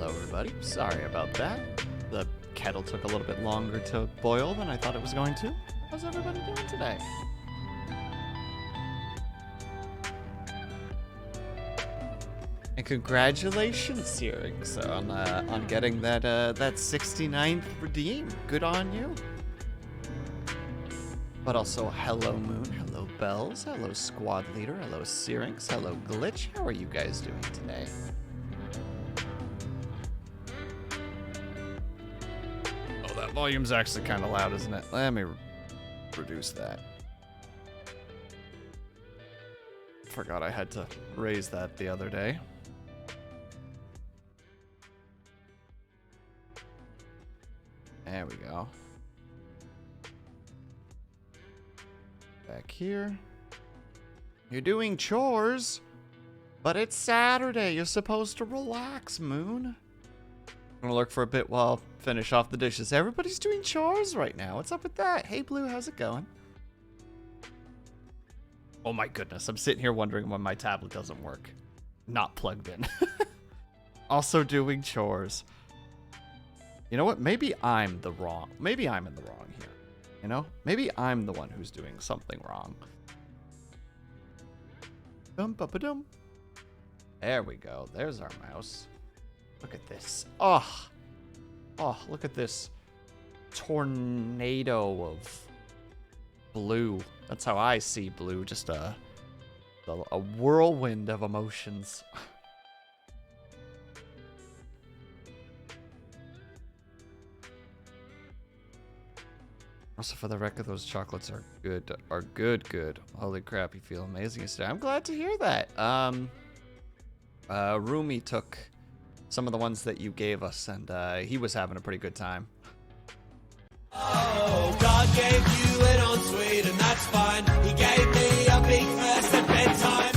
Hello everybody, sorry about that. The kettle took a little bit longer to boil than I thought it was going to. How's everybody doing today? And congratulations, Sirix, on getting that 69th redeem. Good on you. But also, hello Moon, hello Bells, hello Squad Leader, hello Syrinx, hello Glitch. How are you guys doing today? Oh, that volume's actually kind of loud, isn't it? Let me reduce that. Forgot I had to raise that the other day. There we go. Back here. You're doing chores, but it's Saturday. You're supposed to relax, Moon. I'm gonna lurk for a bit while I finish off the dishes. Everybody's doing chores right now. What's up with that? Hey, Blue, how's it going? Oh my goodness, I'm sitting here wondering why my tablet doesn't work. Not plugged in. Also doing chores. You know what? Maybe I'm in the wrong here. You know? Maybe I'm the one who's doing something wrong. Dum-ba-ba-dum. There we go. There's our mouse. Look at this. Oh, look at this tornado of blue. That's how I see blue. Just a whirlwind of emotions. Also, for the record, those chocolates are good. Holy crap, you feel amazing yesterday. I'm glad to hear that. Rumi took some of the ones that you gave us, and he was having a pretty good time. Oh, God gave you an ensuite, and that's fine. He gave me a big first at bedtime.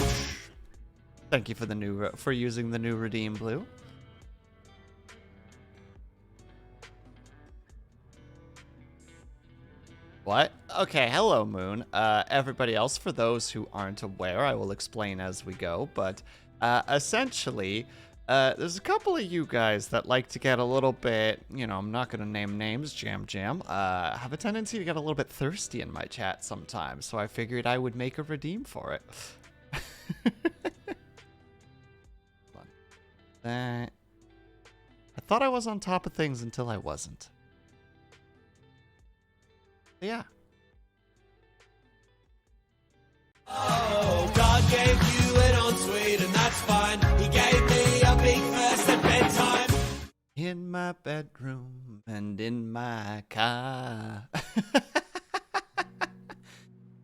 Thank you for the for using the new Redeem Blue. What? Okay, hello Moon. Everybody else, for those who aren't aware, I will explain as we go, but essentially, there's a couple of you guys that like to get a little bit, you know, I'm not going to name names, Jam, have a tendency to get a little bit thirsty in my chat sometimes, so I figured I would make a redeem for it. I thought I was on top of things until I wasn't. Yeah. Oh, God gave you an ensuite, and that's fine. He gave me a big first at bedtime. In my bedroom and in my car.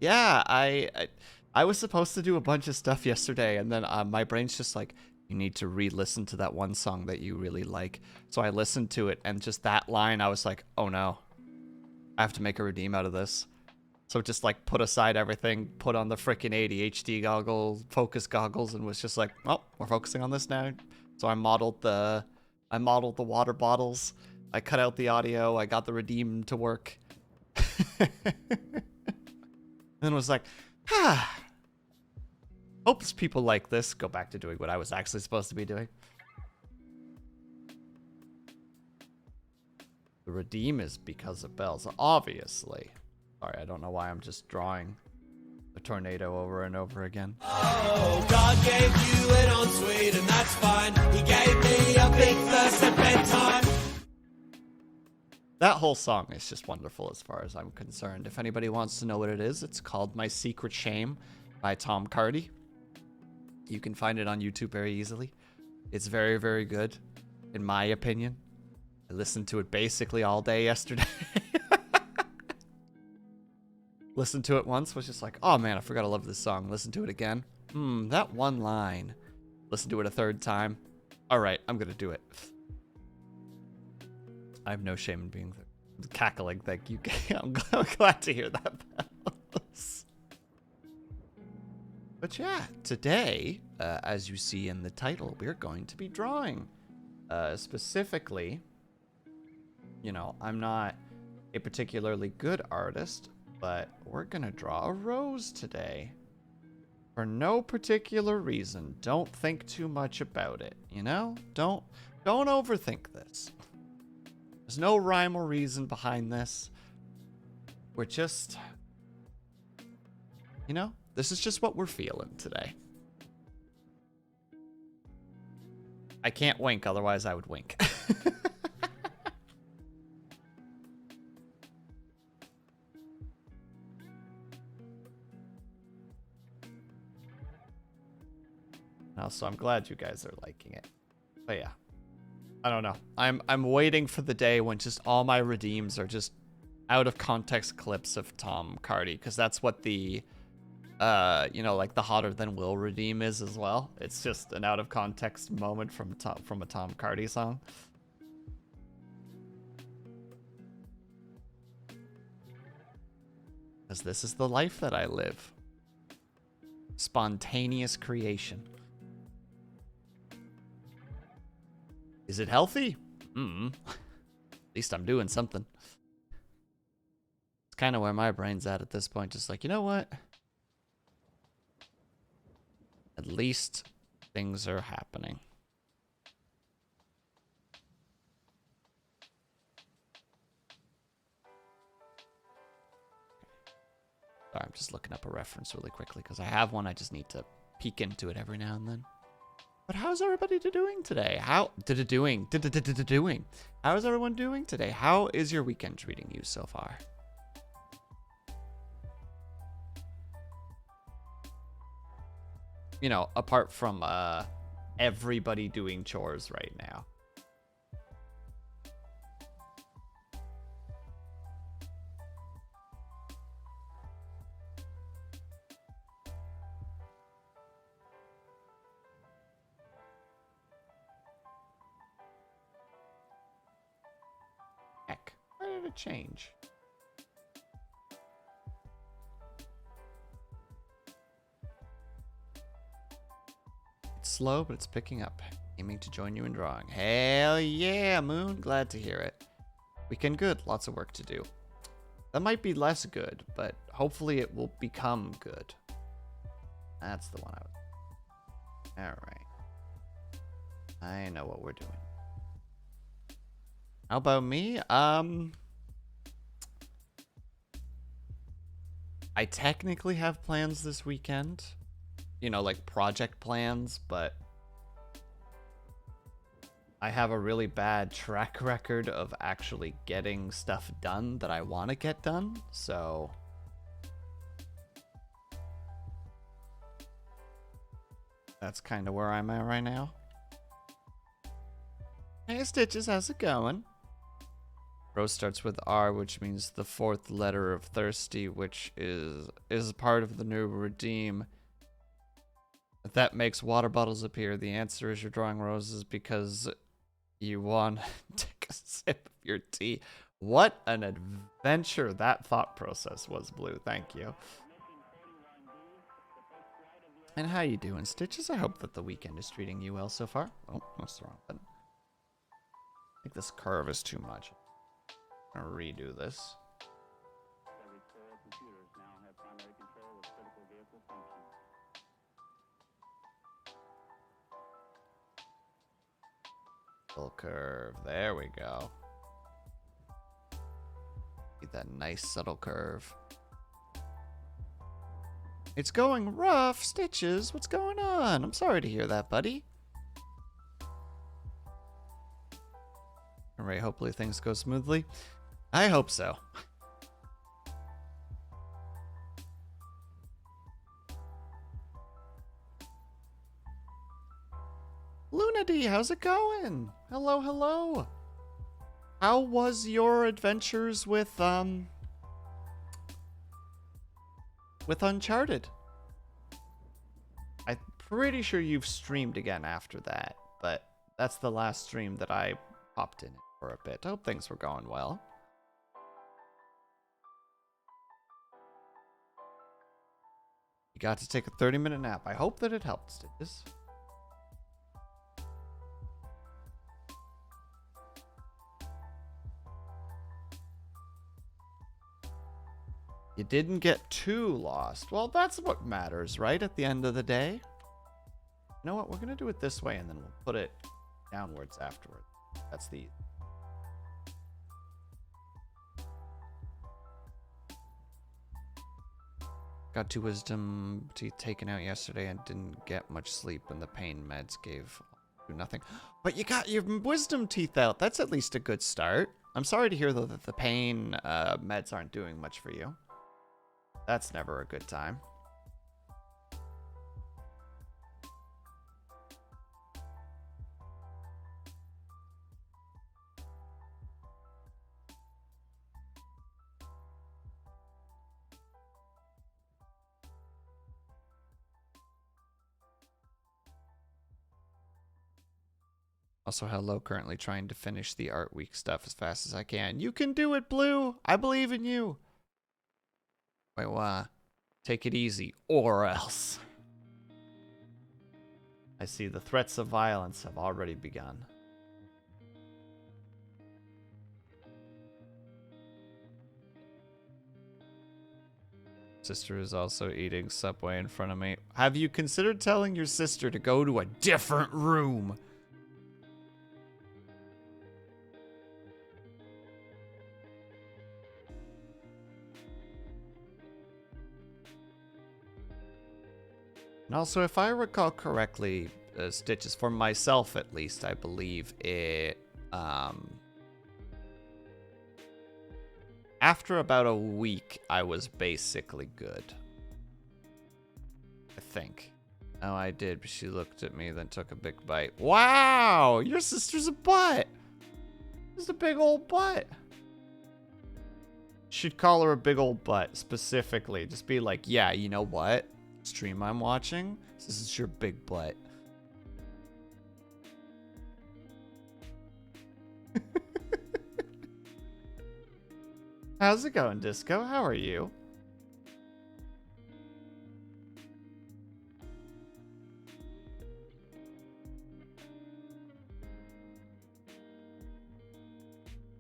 Yeah, I was supposed to do a bunch of stuff yesterday, and then my brain's just like, you need to re-listen to that one song that you really like. So I listened to it, and just that line, I was like, oh no. I have to make a redeem out of this. So just like put aside everything, put on the freaking ADHD goggles, focus goggles, and was just like, well, we're focusing on this now. So I modeled the water bottles. I cut out the audio. I got the redeem to work. Then was like, hopes people like this. Go back to doing what I was actually supposed to be doing. The redeem is because of bells, obviously. Sorry, I don't know why I'm just drawing the tornado over and over again. Oh, God gave you an ensuite, and that's fine. He gave me a big first at bedtime. That whole song is just wonderful as far as I'm concerned. If anybody wants to know what it is, it's called My Secret Shame by Tom Cardy. You can find it on YouTube very easily. It's very, very good, in my opinion. I listened to it basically all day yesterday. Listened to it once, was just like, oh man, I forgot I love this song. Listen to it again. That one line. Listen to it a third time. Alright, I'm gonna do it. I have no shame in being cackling, thank you. I'm glad to hear that, Bells. But yeah, today, as you see in the title, we're going to be drawing. Specifically, you know, I'm not a particularly good artist, but we're gonna draw a rose today. For no particular reason. Don't think too much about it, you know? Don't overthink this. There's no rhyme or reason behind this. We're just, you know, this is just what we're feeling today. I can't wink, otherwise I would wink. So I'm glad you guys are liking it. But yeah, I don't know. I'm waiting for the day when just all my redeems are just out of context clips of Tom Cardy, because that's what the you know, like the Hotter Than Will redeem is as well. It's just an out of context moment from a Tom Cardy song. Because this is the life that I live. Spontaneous creation. Is it healthy? At least I'm doing something. It's kind of where my brain's at this point. Just like, you know what? At least things are happening. Sorry, I'm just looking up a reference really quickly because I have one. I just need to peek into it every now and then. But how's everybody doing today? How doing? How's everyone doing today? How is your weekend treating you so far? You know, apart from everybody doing chores right now. Heck, why did it change? It's slow, but it's picking up. Aiming to join you in drawing. Hell yeah, Moon. Glad to hear it. Weekend good. Lots of work to do. That might be less good, but hopefully it will become good. That's the one I was... Alright. I know what we're doing. How about me? I technically have plans this weekend. You know, like project plans, but I have a really bad track record of actually getting stuff done that I want to get done, so that's kind of where I'm at right now. Hey Stitches, how's it going? Rose starts with R, which means the fourth letter of thirsty, which is part of the new redeem. If that makes water bottles appear, the answer is you're drawing roses because you want to take a sip of your tea. What an adventure that thought process was, Blue. Thank you. And how you doing, Stitches? I hope that the weekend is treating you well so far. Oh, that's the wrong button. I think this curve is too much. I'm gonna redo this. Little curve. There we go. Get that nice subtle curve. It's going rough, Stitches. What's going on? I'm sorry to hear that, buddy. Alright, hopefully things go smoothly. I hope so. Luna D, how's it going? Hello, hello. How was your adventures with Uncharted? I'm pretty sure you've streamed again after that, but that's the last stream that I popped in for a bit. I hope things were going well. You got to take a 30-minute nap. I hope that it helped, Stitches. You didn't get too lost. Well, that's what matters, right? At the end of the day. You know what? We're going to do it this way, and then we'll put it downwards afterward. That's the... Got 2 wisdom teeth taken out yesterday and didn't get much sleep, and the pain meds gave nothing. But you got your wisdom teeth out. That's at least a good start. I'm sorry to hear, though, that the pain meds aren't doing much for you. That's never a good time. Also, hello, currently trying to finish the Art Week stuff as fast as I can. You can do it, Blue! I believe in you! Wait, what? Take it easy, or else. I see the threats of violence have already begun. Sister is also eating Subway in front of me. Have you considered telling your sister to go to a different room? And also, if I recall correctly, Stitches, for myself at least, I believe it, after about a week, I was basically good. I think. Oh, I did, but she looked at me, then took a big bite. Wow! Your sister's a butt! Just a big old butt. Should call her a big old butt, specifically. Just be like, yeah, you know what? Stream I'm watching, this is your big butt. How's it going, Disco? How are you?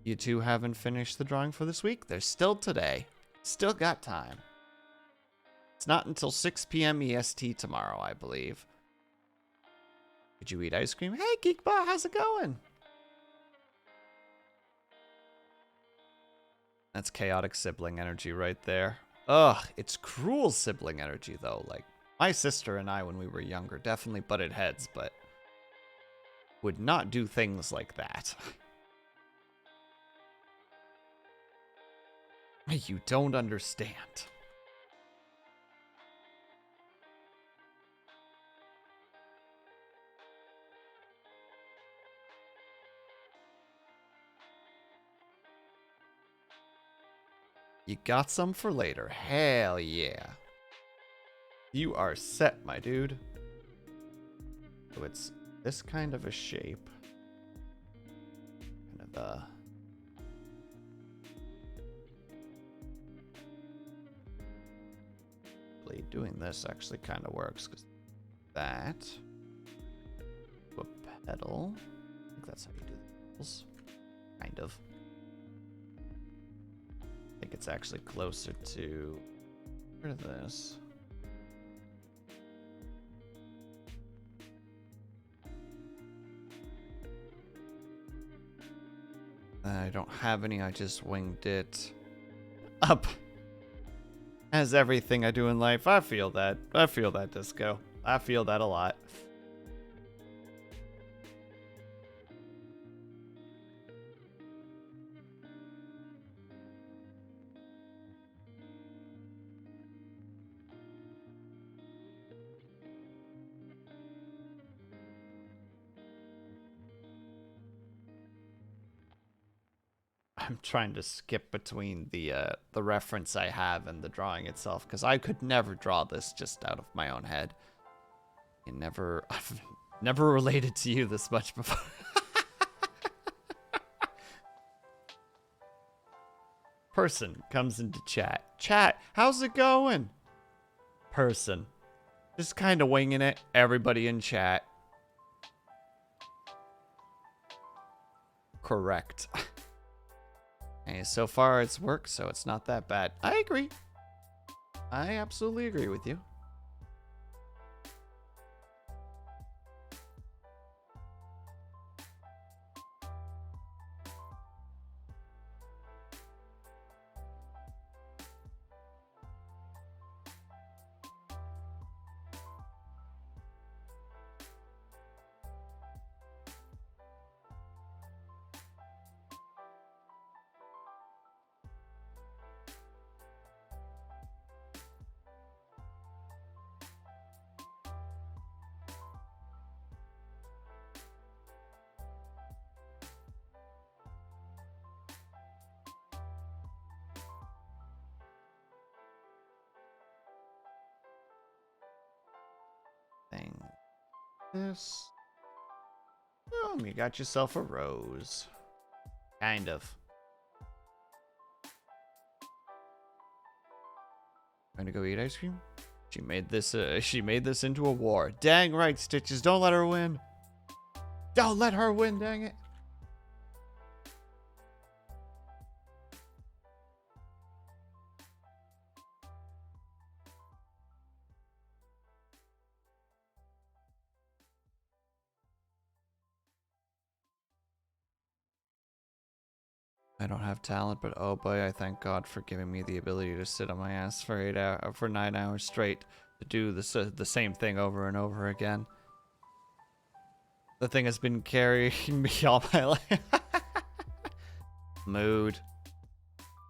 You two haven't finished the drawing for this week? There's still today. Still got time. It's not until 6 p.m. EST tomorrow, I believe. Did you eat ice cream? Hey, Geekbot, how's it going? That's chaotic sibling energy right there. Ugh, it's cruel sibling energy, though. Like, my sister and I, when we were younger, definitely butted heads, but would not do things like that. You don't understand. You got some for later. Hell yeah. You are set, my dude. So it's this kind of a shape. Kind of a... Doing this actually kind of works, because that... A pedal. I think that's how you do the pedals. Kind of. I think it's actually closer to this. I don't have any, I just winged it up. As everything I do in life, I feel that. I feel that, Disco. I feel that a lot. I'm trying to skip between the reference I have and the drawing itself, because I could never draw this just out of my own head. I've never related to you this much before. Person comes into chat. Chat, how's it going? Person. Just kind of winging it. Everybody in chat. Correct. Hey, so far it's worked, so it's not that bad. I agree. I absolutely agree with you. Thing. This. Boom, you got yourself a rose. Kind of. Going to go eat ice cream? She made this into a war. Dang right, Stitches. Don't let her win. Don't let her win, dang it. I don't have talent, but oh boy, I thank God for giving me the ability to sit on my ass for 9 hours straight to do the same thing over and over again. The thing has been carrying me all my life. Mood.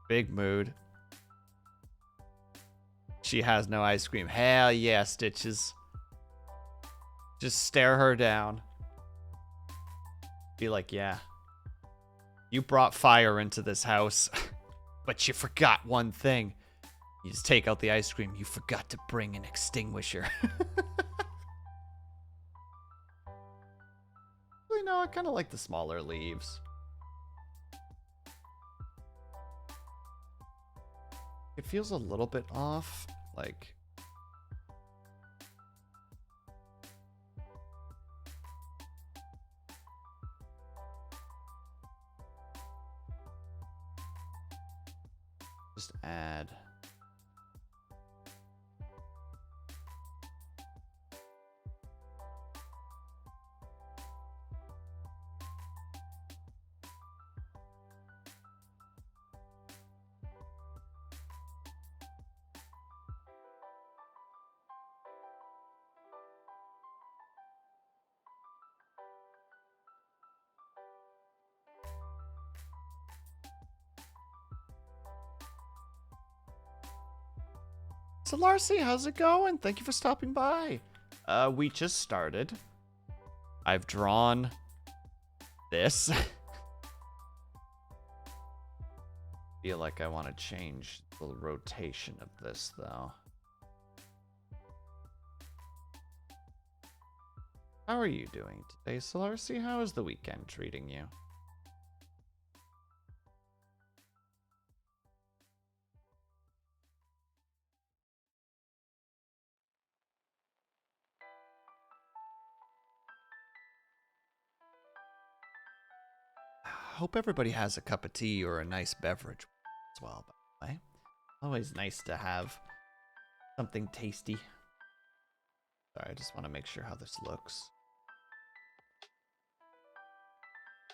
Big mood. She has no ice cream. Hell yeah, Stitches. Just stare her down. Be like, yeah. You brought fire into this house, but you forgot one thing. You just take out the ice cream. You forgot to bring an extinguisher. Really, no, I kind of like the smaller leaves. It feels a little bit off, like... Just add... So Larcy, how's it going? Thank you for stopping by. We just started. I've drawn this. Feel like I want to change the rotation of this though. How are you doing today, Solarcy? How is the weekend treating you? Hope everybody has a cup of tea or a nice beverage as well, by the way. Always nice to have something tasty. Sorry, I just want to make sure how this looks.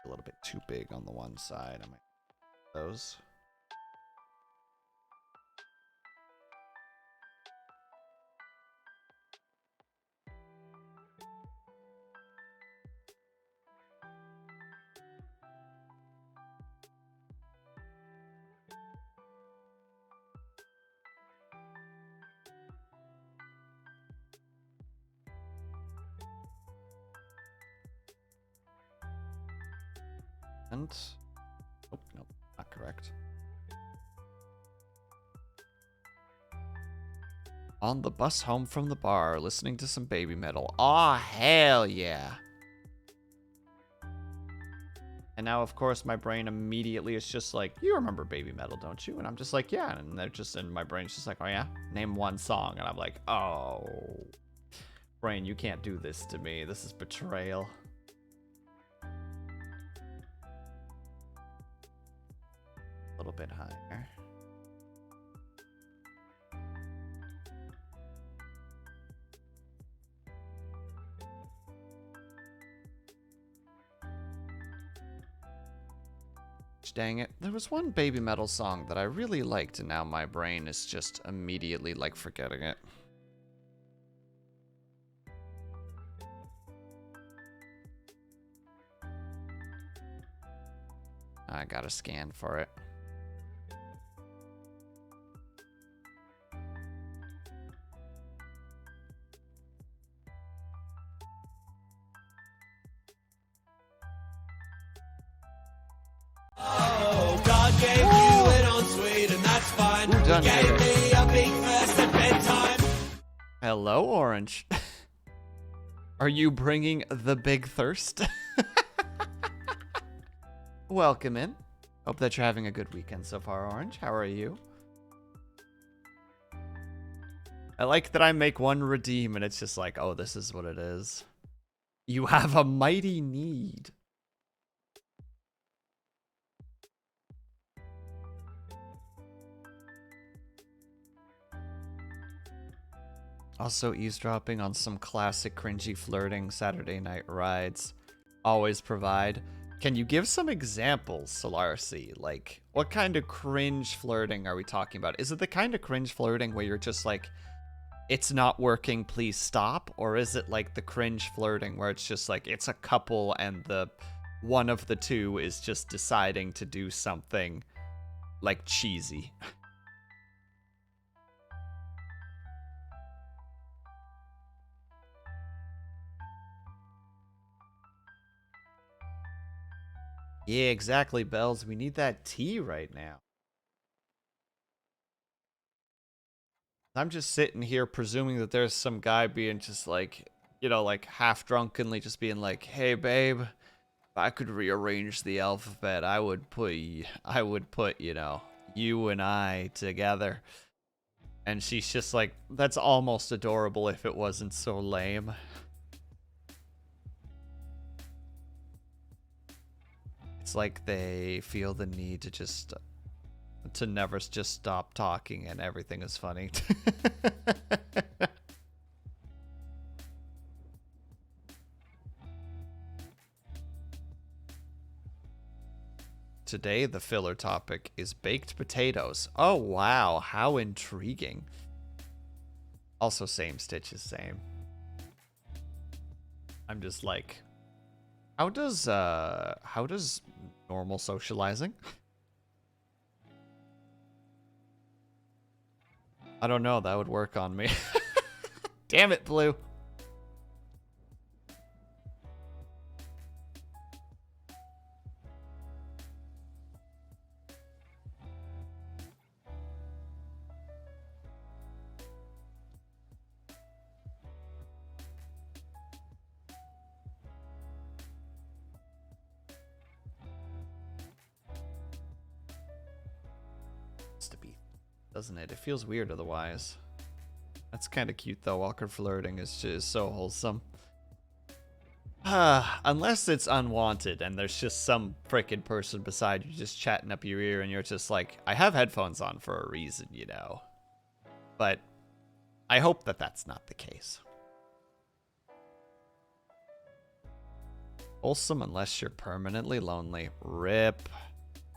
A little bit too big on the one side. I might those. And oh no, not correct. On the bus home from the bar, listening to some baby metal. Aw, hell yeah. And now, of course, my brain immediately is just like, you remember baby metal, don't you? And I'm just like, yeah. And they're just, and my brain's just like, oh yeah? Name one song. And I'm like, oh. Brain, you can't do this to me. This is betrayal. A little bit higher. Gosh dang it. There was one Baby Metal song that I really liked, and now my brain is just immediately, like, forgetting it. I gotta scan for it. Oh, God gave you an ensuite, and that's fine. Who done He gave did it? me a big thirst at bedtime. Hello, Orange. Are you bringing the big thirst? Welcome in. Hope that you're having a good weekend so far, Orange. How are you? I like that I make one redeem and it's just like, oh, this is what it is. You have a mighty need. Also eavesdropping on some classic cringy flirting Saturday night rides. Always provide. Can you give some examples, Solarcy? Like, what kind of cringe flirting are we talking about? Is it the kind of cringe flirting where you're just like, it's not working, please stop? Or is it like the cringe flirting where it's just like, it's a couple and the one of the two is just deciding to do something like cheesy? Yeah, exactly, Bells. We need that tea right now. I'm just sitting here presuming that there's some guy being just like, you know, like half drunkenly just being like, "Hey babe, if I could rearrange the alphabet, I would put, you know, you and I together." And she's just like, that's almost adorable if it wasn't so lame. It's like they feel the need to never just stop talking and everything is funny. Today, the filler topic is baked potatoes. Oh, wow. How intriguing. Also, same stitches, same. I'm just like, how does normal socializing? I don't know. That would work on me. Damn it, Blue. To be, doesn't it? It feels weird otherwise. That's kind of cute though. Awkward flirting is just so wholesome. Unless it's unwanted and there's just some frickin' person beside you just chatting up your ear and you're just like, I have headphones on for a reason, you know. But I hope that that's not the case. Wholesome unless you're permanently lonely. Rip.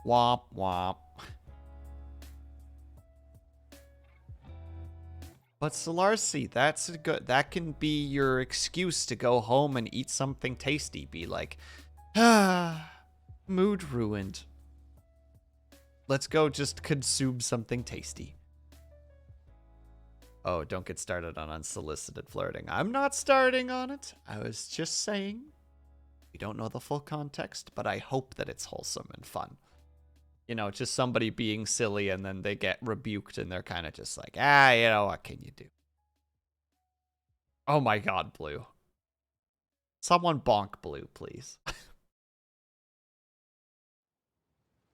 Womp womp. But Solarcy, that's good. That can be your excuse to go home and eat something tasty. Be like, mood ruined. Let's go just consume something tasty. Oh, don't get started on unsolicited flirting. I'm not starting on it. I was just saying. We don't know the full context, but I hope that it's wholesome and fun. You know, just somebody being silly and then they get rebuked and they're kind of just like, you know, what can you do? Oh my god, Blue. Someone bonk Blue, please.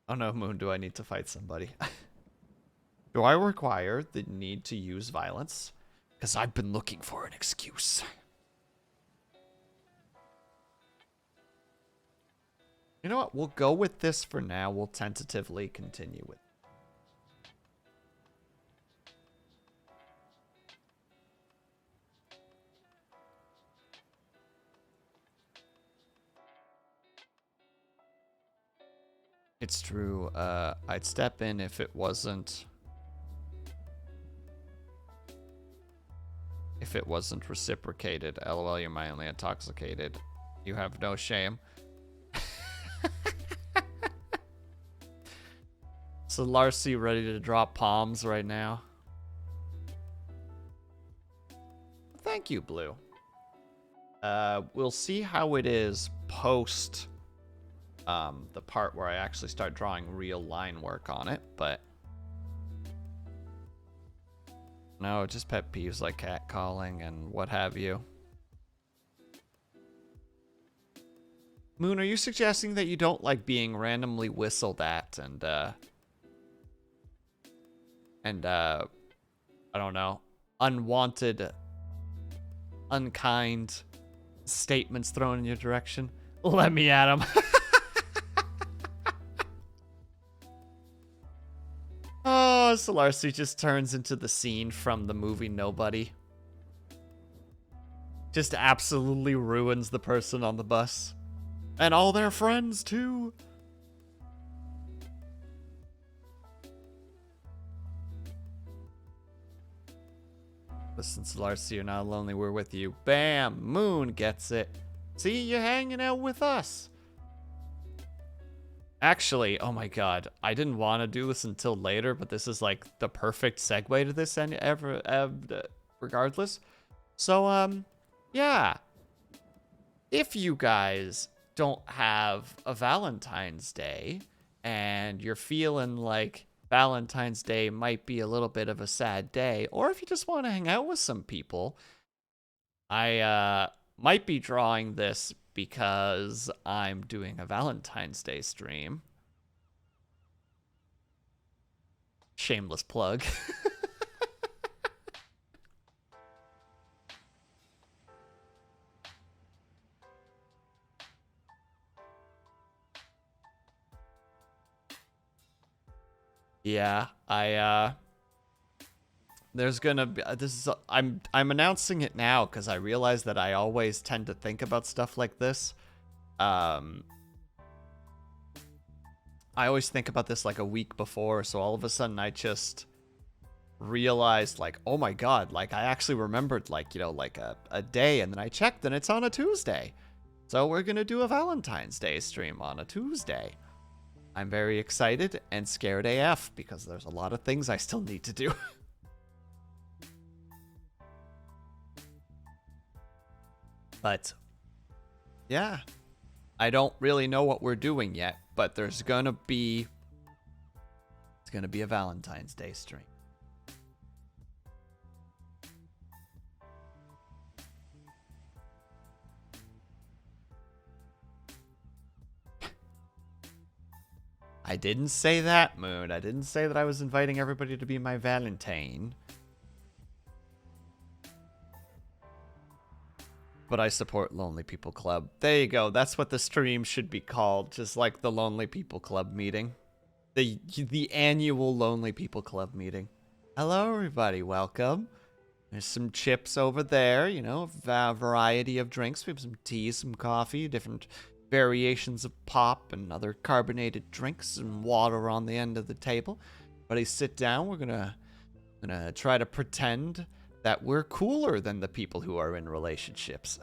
Oh no, Moon, do I need to fight somebody? Do I require the need to use violence? Because I've been looking for an excuse. You know what? We'll go with this for now. We'll tentatively continue with. It's true. I'd step in if it wasn't... If it wasn't reciprocated. LOL, you're mildly intoxicated. You have no shame. So Larcy ready to drop palms right now. Thank you, Blue. We'll see how it is post the part where I actually start drawing real line work on it, but no, just pet peeves like catcalling and what have you. Moon, are you suggesting that you don't like being randomly whistled at and I don't know, unwanted, unkind statements thrown in your direction? Let me at him. Oh, Solarcy just turns into the scene from the movie Nobody. Just absolutely ruins the person on the bus. And all their friends, too. Listen, Solarcy, you're not lonely, we're with you. Bam! Moon gets it. See, you're hanging out with us. Actually, oh my god, I didn't want to do this until later, but this is like the perfect segue to this regardless. So, yeah. If you guys don't have a Valentine's Day and you're feeling like Valentine's Day might be a little bit of a sad day, or if you just want to hang out with some people, I might be drawing this because I'm doing a Valentine's Day stream. Shameless plug. Yeah, there's gonna be I'm announcing it now because I realize that I always tend to think about stuff like this. I always think about this like a week before, so all of a sudden I just realized like, oh my god, like I actually remembered like, you know, like a day, and then I checked and it's on a Tuesday. So we're gonna do a Valentine's Day stream on a Tuesday. I'm very excited and scared AF because there's a lot of things I still need to do. But yeah, I don't really know what we're doing yet, but it's gonna be a Valentine's Day stream. I didn't say that, Moon. I didn't say that I was inviting everybody to be my Valentine. But I support Lonely People Club. There you go. That's what the stream should be called. Just like the Lonely People Club meeting. The annual Lonely People Club meeting. Hello, everybody. Welcome. There's some chips over there. You know, a variety of drinks. We have some tea, some coffee, different variations of pop and other carbonated drinks and water on the end of the table. Everybody sit down. We're gonna try to pretend that we're cooler than the people who are in relationships.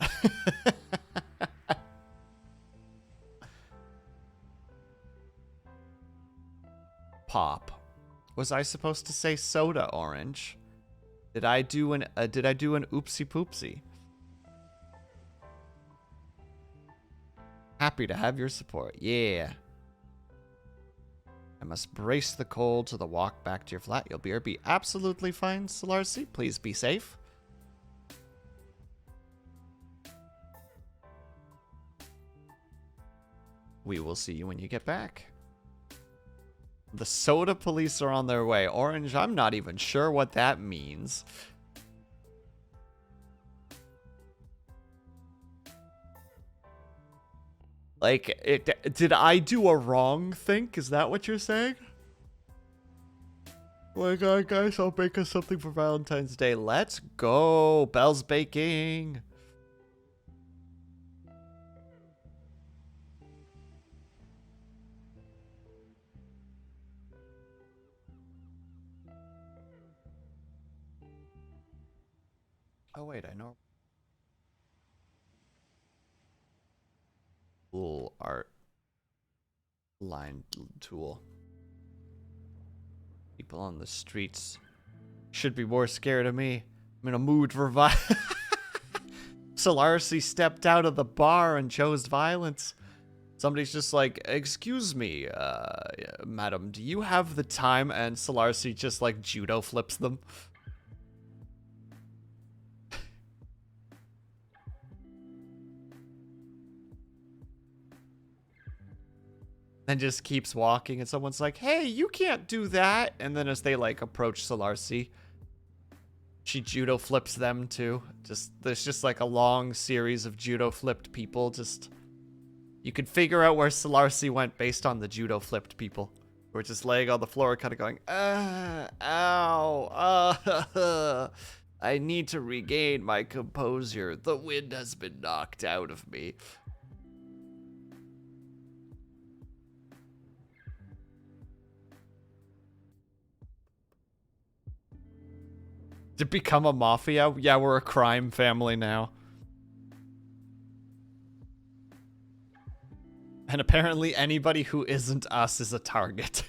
Pop. Was I supposed to say soda orange? Did I do an oopsie poopsie? Happy to have your support. Yeah. I must brace the cold to the walk back to your flat. You'll be absolutely fine, Solarcy. Please be safe. We will see you when you get back. The soda police are on their way. Orange, I'm not even sure what that means. Like, did I do a wrong think? Is that what you're saying? Oh my god, guys, I'll bake us something for Valentine's Day. Let's go. Belle's baking. Oh wait, I know. Cool art line tool. People on the streets should be more scared of me. I'm in a mood for violence. Solarcy stepped out of the bar and chose violence. Somebody's just like, excuse me, madam, do you have the time? And Solarcy just like judo flips them. Then just keeps walking, and someone's like, hey, you can't do that. And then as they like approach Solarcy, she judo flips them too. There's just like a long series of judo flipped people. Just, you could figure out where Solarcy went based on the judo flipped people. Who are just laying on the floor kind of going, ow, I need to regain my composure. The wind has been knocked out of me. To become a mafia? Yeah, we're a crime family now. And apparently anybody who isn't us is a target.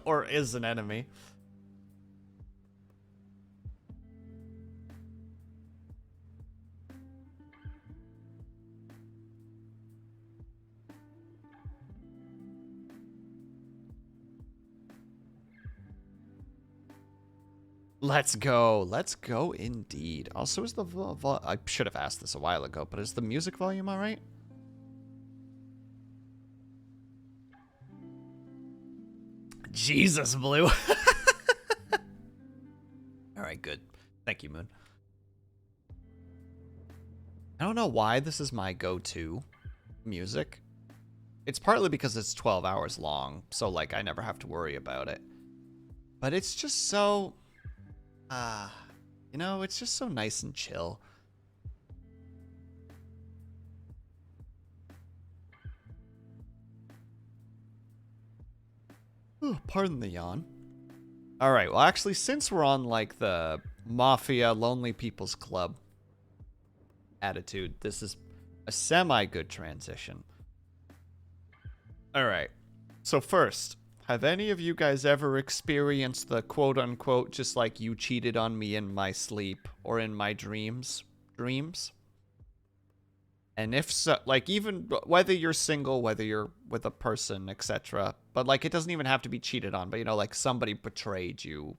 Or is an enemy. Let's go. Let's go indeed. Also, is the I should have asked this a while ago, but is the music volume all right? Jesus, Blue. All right, good. Thank you, Moon. I don't know why this is my go-to music. It's partly because it's 12 hours long, so like I never have to worry about it. But it's just so... you know, it's just so nice and chill. Ooh, pardon the yawn. Alright, well actually, since we're on like the Mafia Lonely People's Club attitude, this is a semi-good transition. Alright, so first... have any of you guys ever experienced the quote-unquote just like you cheated on me in my sleep or in my dreams? And if so, like even whether you're single, whether you're with a person, etc. But like it doesn't even have to be cheated on, but you know, like somebody betrayed you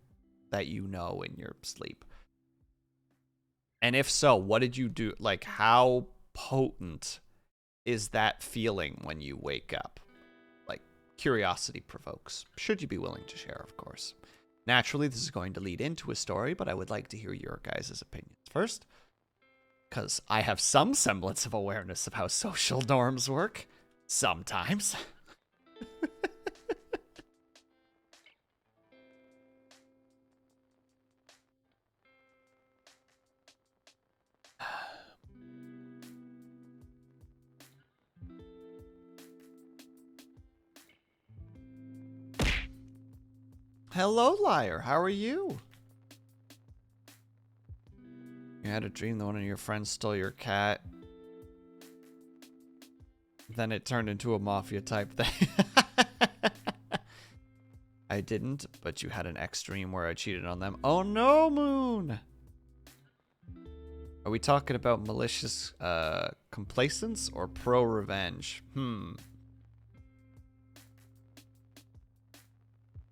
that you know in your sleep. And if so, what did you do? Like how potent is that feeling when you wake up? Curiosity provokes. Should you be willing to share, of course. Naturally, this is going to lead into a story, but I would like to hear your guys' opinions first. Because I have some semblance of awareness of how social norms work. Sometimes. Hello, liar. How are you? You had a dream that one of your friends stole your cat. Then it turned into a mafia type thing. I didn't, but you had an ex dream where I cheated on them. Oh no, Moon! Are we talking about malicious complacence or pro-revenge?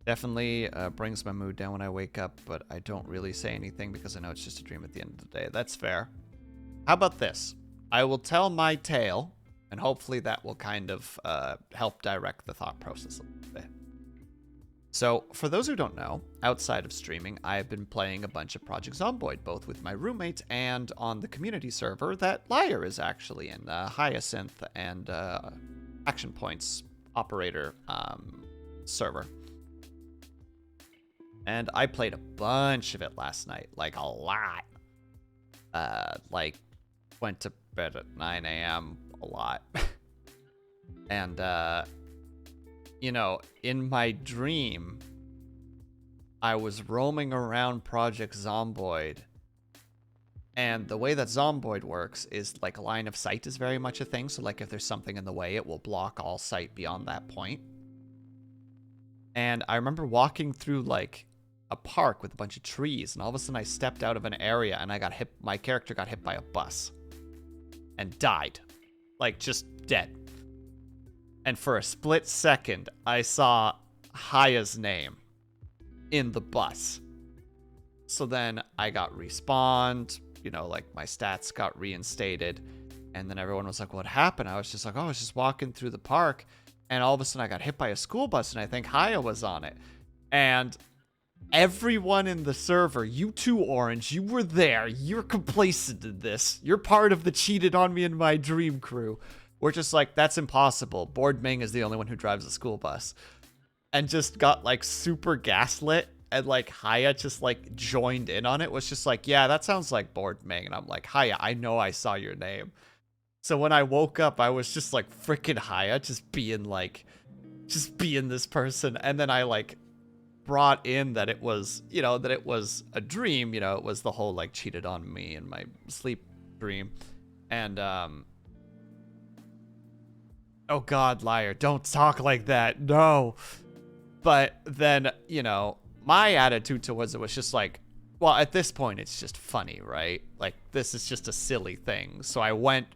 Definitely brings my mood down when I wake up, but I don't really say anything because I know it's just a dream at the end of the day. That's fair. How about this? I will tell my tale, and hopefully that will kind of help direct the thought process a little bit. So, for those who don't know, outside of streaming, I've been playing a bunch of Project Zomboid, both with my roommate and on the community server that Liar is actually in, Hyacinth and Action Points operator server. And I played a bunch of it last night, like a lot. Like, went to bed at 9 a.m. a lot. And, you know, in my dream, I was roaming around Project Zomboid And the way that Zomboid works is like line of sight is very much a thing. So like if there's something in the way, it will block all sight beyond that point. And I remember walking through like a park with a bunch of trees, and all of a sudden I stepped out of an area and I got hit. My character got hit by a bus and died, like just dead. And for a split second, I saw Haya's name in the bus. So then I got respawned, you know, like my stats got reinstated. And then everyone was like, what happened? I was just like, oh, I was just walking through the park. And all of a sudden I got hit by a school bus, and I think Haya was on it. And everyone in the server, you too, Orange, you were there. You're complacent in this. You're part of the cheated on me in my dream crew. We're just like, that's impossible. Board Ming is the only one who drives a school bus. And just got like super gaslit. And like Haya just like joined in on it. Was just like, yeah, that sounds like Board Ming. And I'm like, Haya, I know I saw your name. So when I woke up, I was just like freaking Haya, just being this person. And then I like brought in that it was, you know, that it was a dream. You know, it was the whole like cheated on me in my sleep dream. And, oh God, liar, don't talk like that. No. But then, you know, my attitude towards it was just like, well, at this point, it's just funny, right? Like, this is just a silly thing. So I went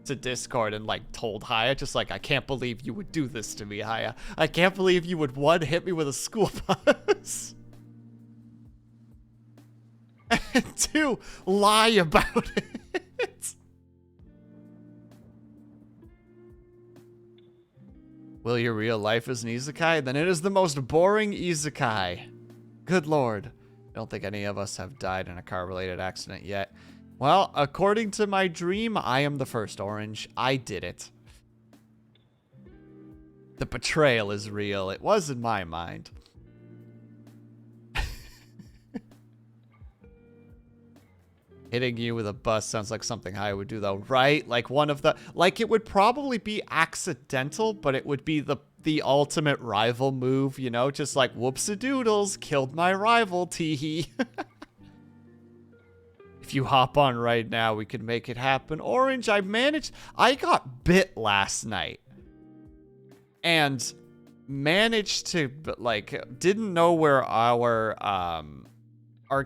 to Discord and like told Haya, just like, I can't believe you would do this to me, Haya. I can't believe you would, one, hit me with a school bus. And two, lie about it. Will your real life is an isekai? Then it is the most boring isekai. Good lord. I don't think any of us have died in a car-related accident yet. Well, according to my dream, I am the first, Orange. I did it. The betrayal is real. It was in my mind. Hitting you with a bus sounds like something I would do, though, right? Like one of the... Like, it would probably be accidental, but it would be the ultimate rival move, you know? Just like, whoops-a-doodles, killed my rival, teehee. If you hop on right now, we can make it happen. Orange, I got bit last night. And managed to, like, didn't know where our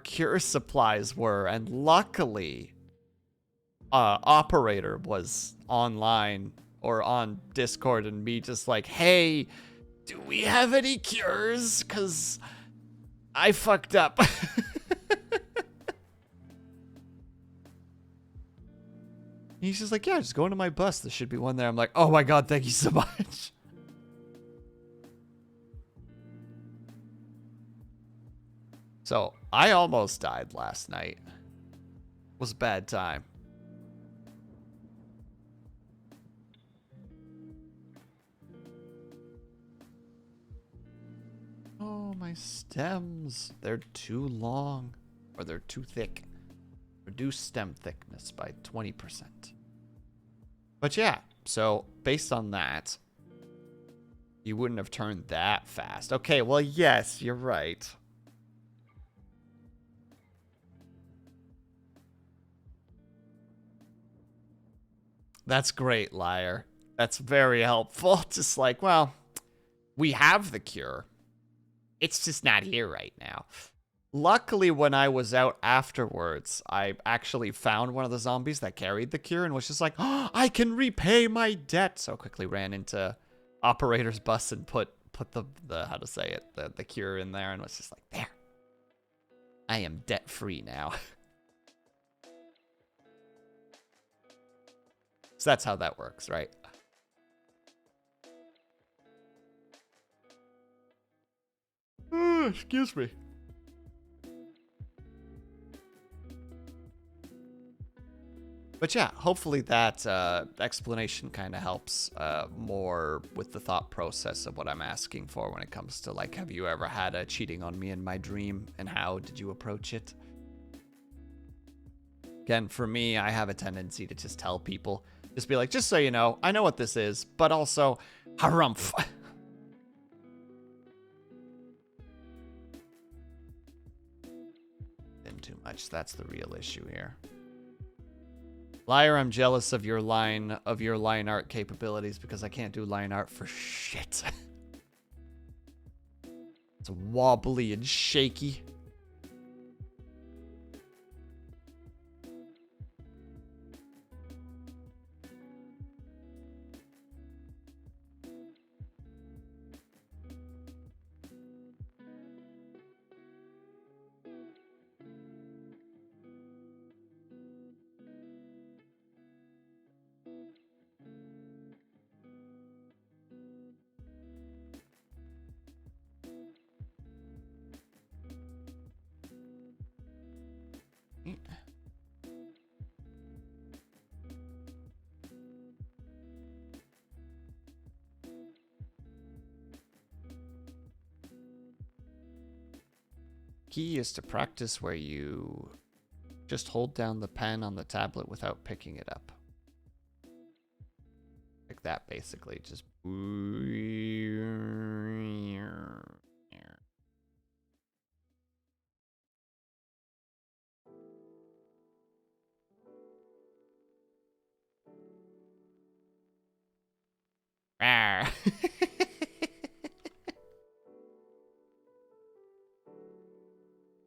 cure supplies were, and luckily operator was online or on Discord, and me just like, hey, do we have any cures, because I fucked up. He's just like, yeah, just go into my bus, there should be one there. I'm like, oh my god, thank you so much. So, I almost died last night. It was a bad time. Oh, my stems. They're too long. Or they're too thick. Reduce stem thickness by 20%. But yeah, so based on that, you wouldn't have turned that fast. Okay, well, yes, you're right. That's great, liar. That's very helpful. Just like, well, we have the cure. It's just not here right now. Luckily, when I was out afterwards, I actually found one of the zombies that carried the cure and was just like, oh, I can repay my debt. So I quickly ran into operator's bus and put the how to say it, the cure in there, and was just like, there. I am debt free now. So that's how that works, right? Excuse me. But yeah, hopefully that explanation kind of helps more with the thought process of what I'm asking for when it comes to, like, have you ever had a cheating on me in my dream, and how did you approach it? Again, for me, I have a tendency to just tell people, just be like, just so you know, I know what this is, but also, harumph. Been too much. much. That's the real issue here. Liar, I'm jealous of your line art capabilities because I can't do line art for shit. It's wobbly and shaky. Key is to practice where you just hold down the pen on the tablet without picking it up. Like that, basically. Just...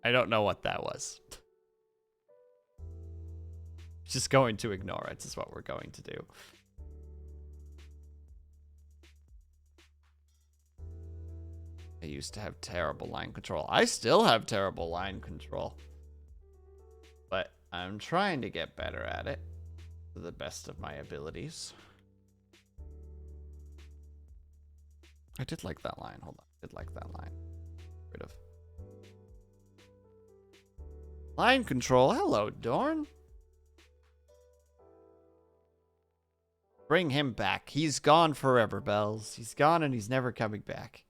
I don't know what that was. Just going to ignore it is what we're going to do. I used to have terrible line control. I still have terrible line control. But I'm trying to get better at it to the best of my abilities. I did like that line. Hold on. I did like that line. Rid of. Line control. Hello, Dorn. Bring him back. He's gone forever, Bells. He's gone and he's never coming back.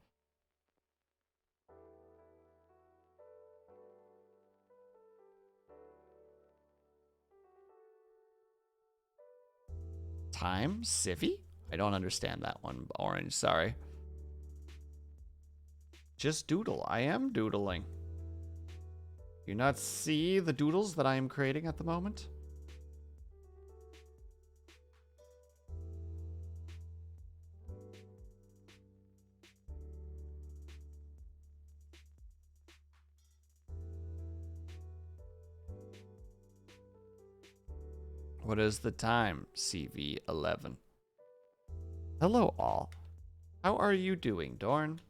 Time? Civvy? I don't understand that one, Orange. Sorry. Just doodle. I am doodling. Do you not see the doodles that I am creating at the moment? What is the time? CV11. Hello, all. How are you doing, Dorn?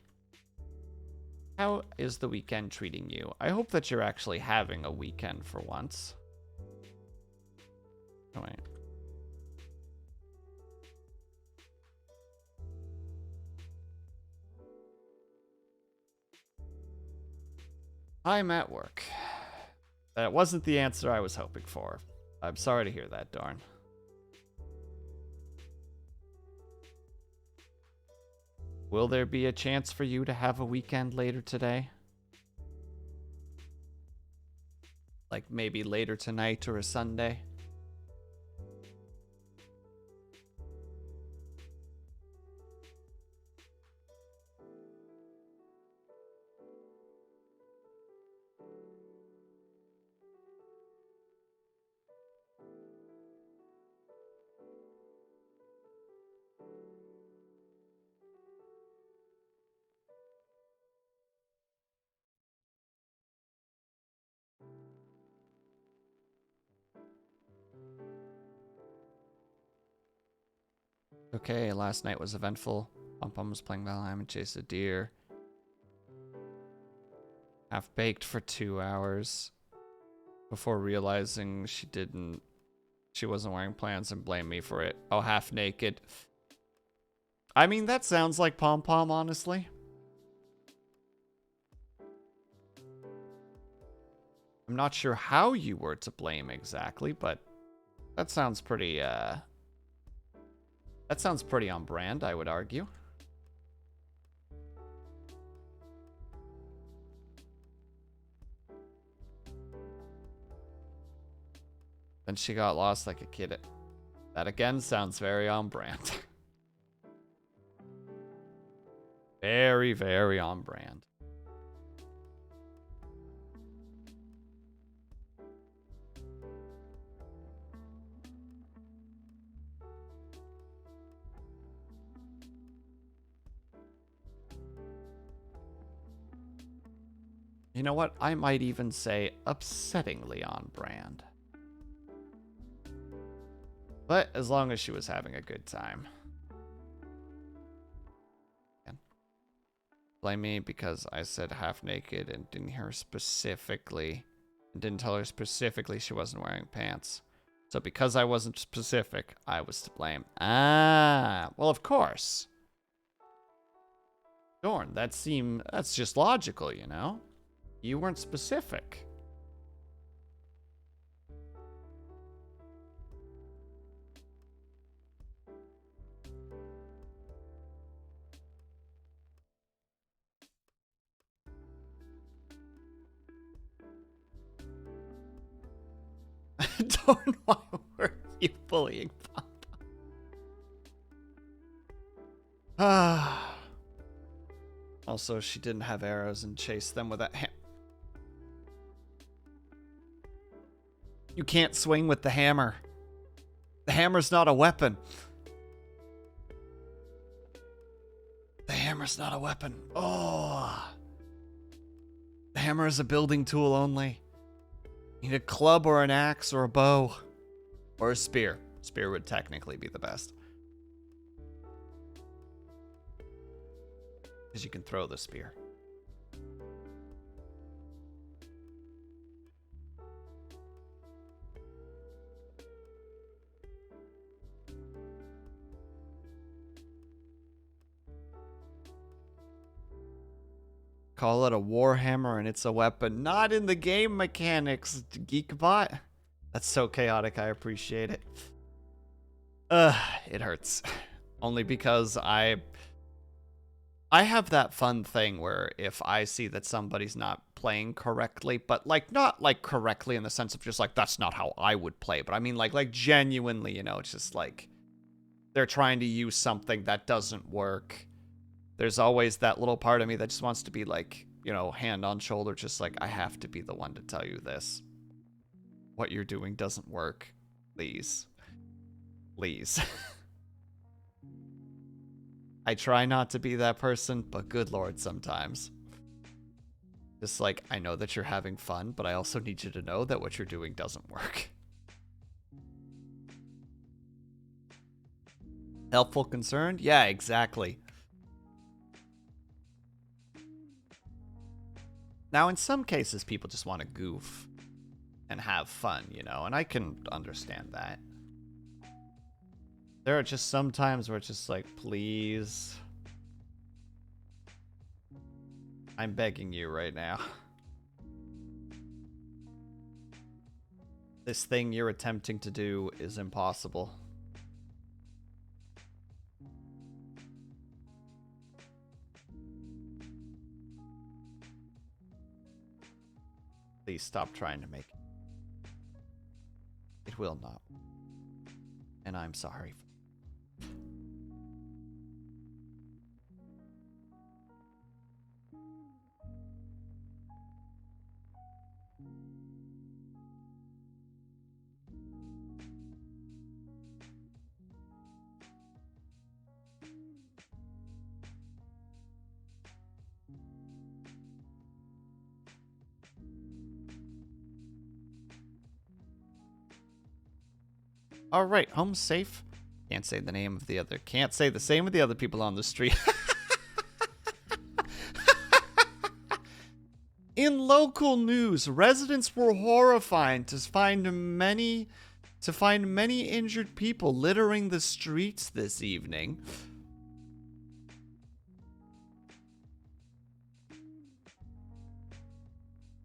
How is the weekend treating you? I hope that you're actually having a weekend for once. Oh, wait. I'm at work. That wasn't the answer I was hoping for. I'm sorry to hear that, Dorn. Will there be a chance for you to have a weekend later today? Like maybe later tonight or a Sunday? Okay, last night was eventful. Pom Pom was playing Valheim and chased a deer. Half baked for 2 hours before realizing she wasn't wearing pants and blamed me for it. Oh, half naked. I mean, that sounds like Pom Pom, honestly. I'm not sure how you were to blame exactly, but that sounds pretty, that sounds pretty on brand, I would argue. Then she got lost like a kid. That again sounds very on brand. Very, very on brand. You know what? I might even say upsettingly on brand. But as long as she was having a good time. Blame me because I said half naked and didn't hear her specifically. And didn't tell her specifically she wasn't wearing pants. So because I wasn't specific, I was to blame. Ah, well, of course. Dorn, that's just logical, you know? You weren't specific. Dorn, why were you bullying Papa? Ah. Also, she didn't have arrows and chased them with that You can't swing with the hammer. The hammer's not a weapon. The hammer's not a weapon. Oh. The hammer is a building tool only. You need a club or an axe or a bow. Or a spear. Spear would technically be the best. Because you can throw the spear. Call it a warhammer and it's a weapon. Not in the game mechanics, Geekbot. That's so chaotic, I appreciate it. It hurts. Only because I have that fun thing where if I see that somebody's not playing correctly, but like not like correctly in the sense of just like that's not how I would play, but I mean like genuinely, you know, it's just like they're trying to use something that doesn't work. There's always that little part of me that just wants to be like, you know, hand on shoulder, just like, I have to be the one to tell you this. What you're doing doesn't work. Please. Please. I try not to be that person, but good lord, sometimes. Just like, I know that you're having fun, but I also need you to know that what you're doing doesn't work. Helpful, concerned? Yeah, exactly. Now, in some cases, people just want to goof and have fun, you know, and I can understand that. There are just some times where it's just like, please. I'm begging you right now. This thing you're attempting to do is impossible. Please stop trying to make it. It will not. And I'm sorry. All right, home safe. Can't say the name of the other. Can't say the same with the other people on the street. In local news, residents were horrified to find many injured people littering the streets this evening.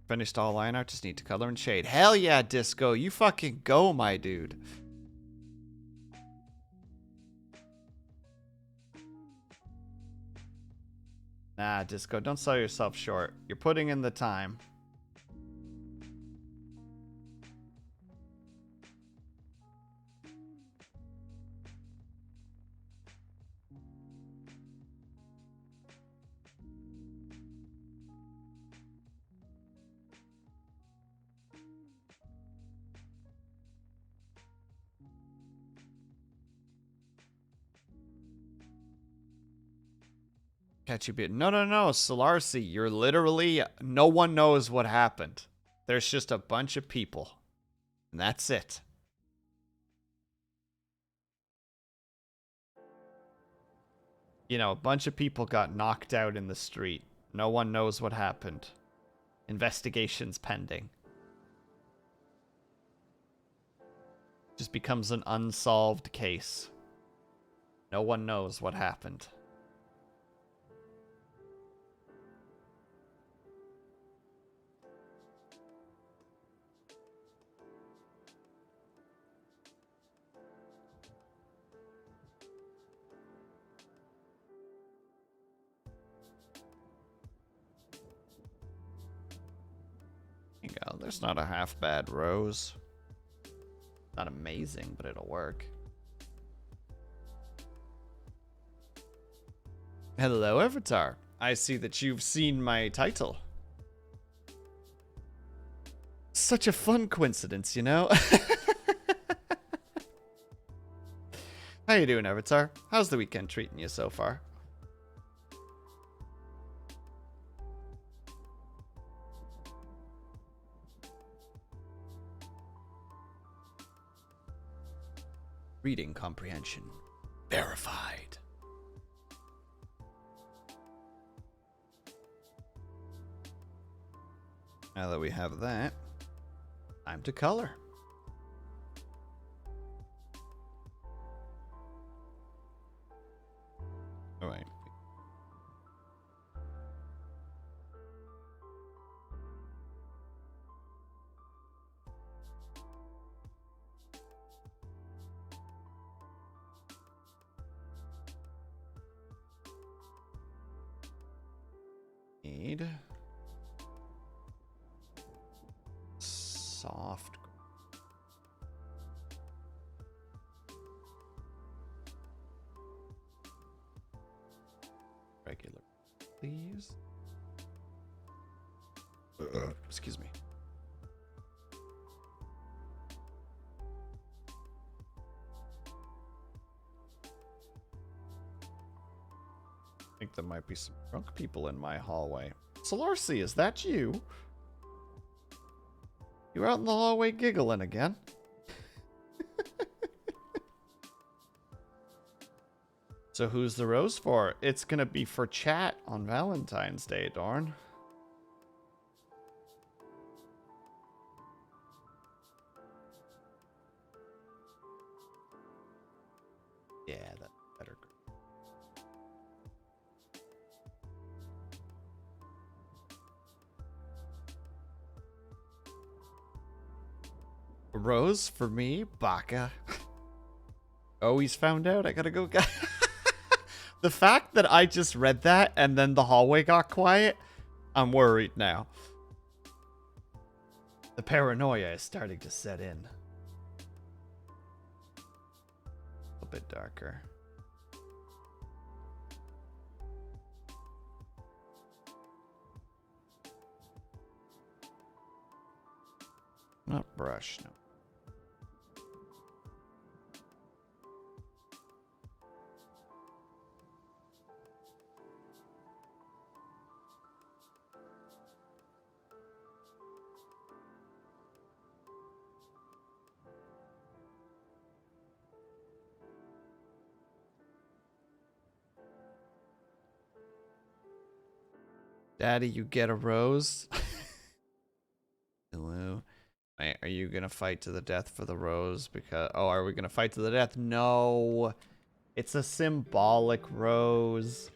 Finished all line art, just need to color and shade. Hell yeah, Disco, you fucking go, my dude. Nah, Disco, don't sell yourself short. You're putting in the time. Catch you beat. No, no, no, Solarcy, you're literally, no one knows what happened. There's just a bunch of people. And that's it. You know, a bunch of people got knocked out in the street. No one knows what happened. Investigations pending. Just becomes an unsolved case. No one knows what happened. There you go. There's not a half bad rose. Not amazing, but it'll work. Hello, Avatar. I see that you've seen my title. Such a fun coincidence, you know? How you doing, Avatar? How's the weekend treating you so far? Reading comprehension verified. Now that we have that, time to color. All right. Need soft. Regular, please. Excuse me. I think there might be some drunk people in my hallway. Solarcy, is that you? You out in the hallway giggling again? So who's the rose for? It's gonna be for chat on Valentine's Day, Dorn. Yeah, that's better. A rose for me, Baka. Oh, he's found out. I gotta go. The fact that I just read that and then the hallway got quiet, I'm worried now. The paranoia is starting to set in. A bit darker. Not brush, no. Daddy, you get a rose? Hello. Wait, are you gonna fight to the death for the rose? Because are we gonna fight to the death? No. It's a symbolic rose.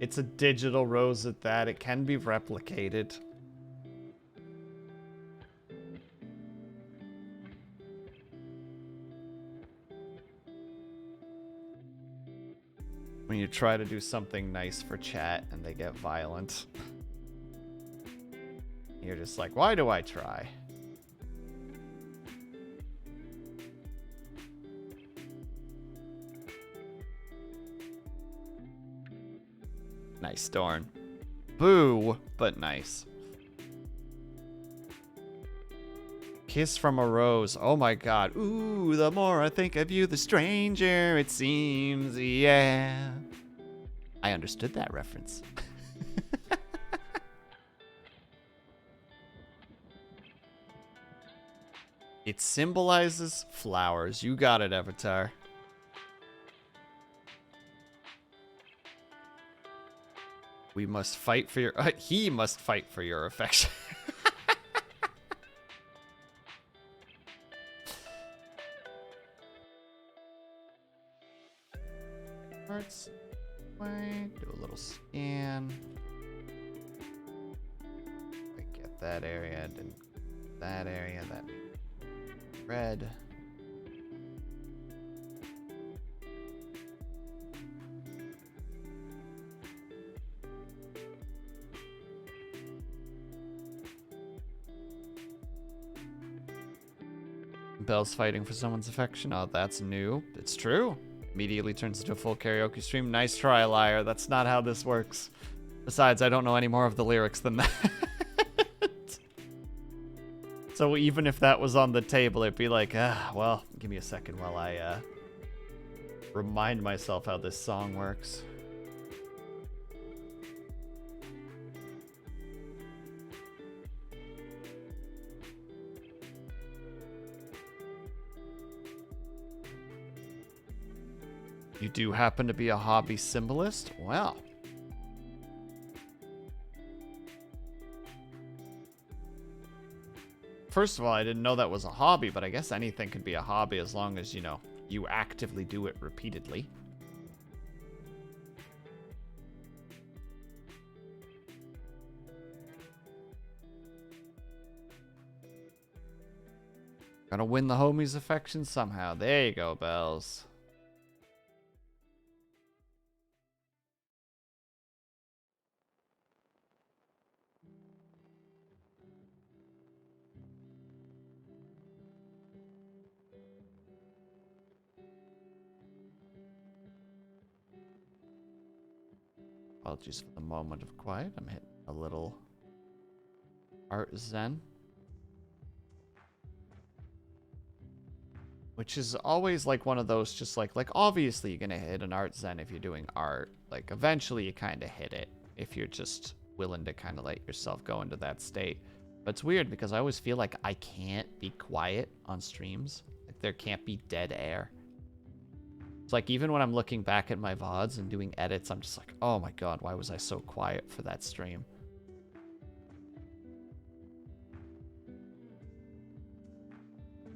It's a digital rose at that. It can be replicated. When you try to do something nice for chat and they get violent. You're just like, why do I try? Nice, Dorn. Boo, but nice. Kiss from a rose. Oh my god. Ooh, the more I think of you, the stranger it seems. Yeah. I understood that reference. It symbolizes flowers. You got it, Avatar. We must fight for your... he must fight for your affection. Hearts. Do a little scan. I get that area. Didn't that area. That red. Belle's fighting for someone's affection. Oh, that's new. It's true. Immediately turns into a full karaoke stream. Nice try, liar. That's not how this works. Besides, I don't know any more of the lyrics than that. So even if that was on the table, it'd be like, well, give me a second while I remind myself how this song works. You do happen to be a hobby symbolist? Well. First of all, I didn't know that was a hobby, but I guess anything can be a hobby as long as, you know, you actively do it repeatedly. Gotta win the homies' affection somehow. There you go, Bells. Apologies for the moment of quiet. I'm hitting a little art zen. Which is always like one of those just like obviously you're gonna hit an art zen if you're doing art. Like eventually you kind of hit it if you're just willing to kind of let yourself go into that state. But it's weird because I always feel like I can't be quiet on streams. Like there can't be dead air. It's like even when I'm looking back at my VODs and doing edits, I'm just like, oh my god, why was I so quiet for that stream?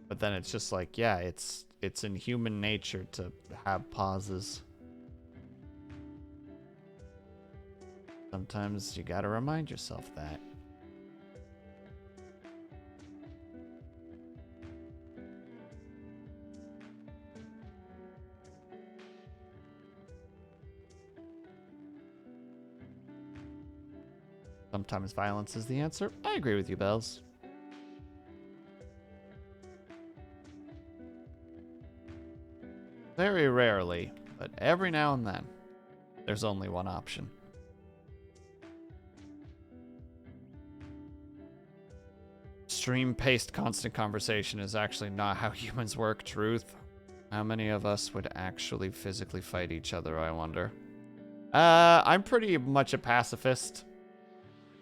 But then it's just like, yeah, it's in human nature to have pauses. Sometimes you gotta remind yourself that. Sometimes violence is the answer. I agree with you, Bells. Very rarely, but every now and then, there's only one option. Stream-paced constant conversation is actually not how humans work, truth. How many of us would actually physically fight each other, I wonder? I'm pretty much a pacifist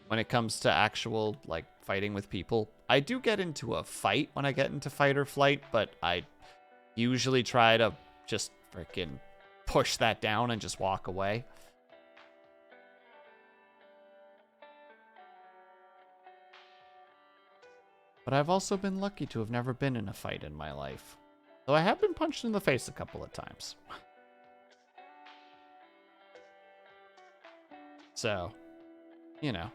when it comes to actual, like, fighting with people. I do get into a fight when I get into fight or flight, but I usually try to just freaking push that down and just walk away. But I've also been lucky to have never been in a fight in my life. Though I have been punched in the face a couple of times. So, you know.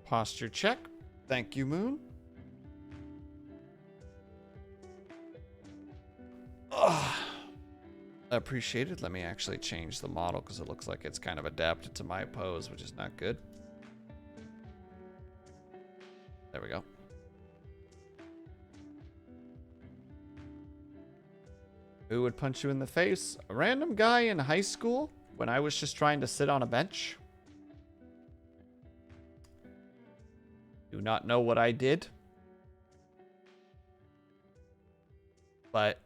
Posture check. Thank you, Moon. Ugh. Appreciate it. Let me actually change the model because it looks like it's kind of adapted to my pose, which is not good. There we go. Who would punch you in the face? A random guy in high school when I was just trying to sit on a bench. Do not know what I did. But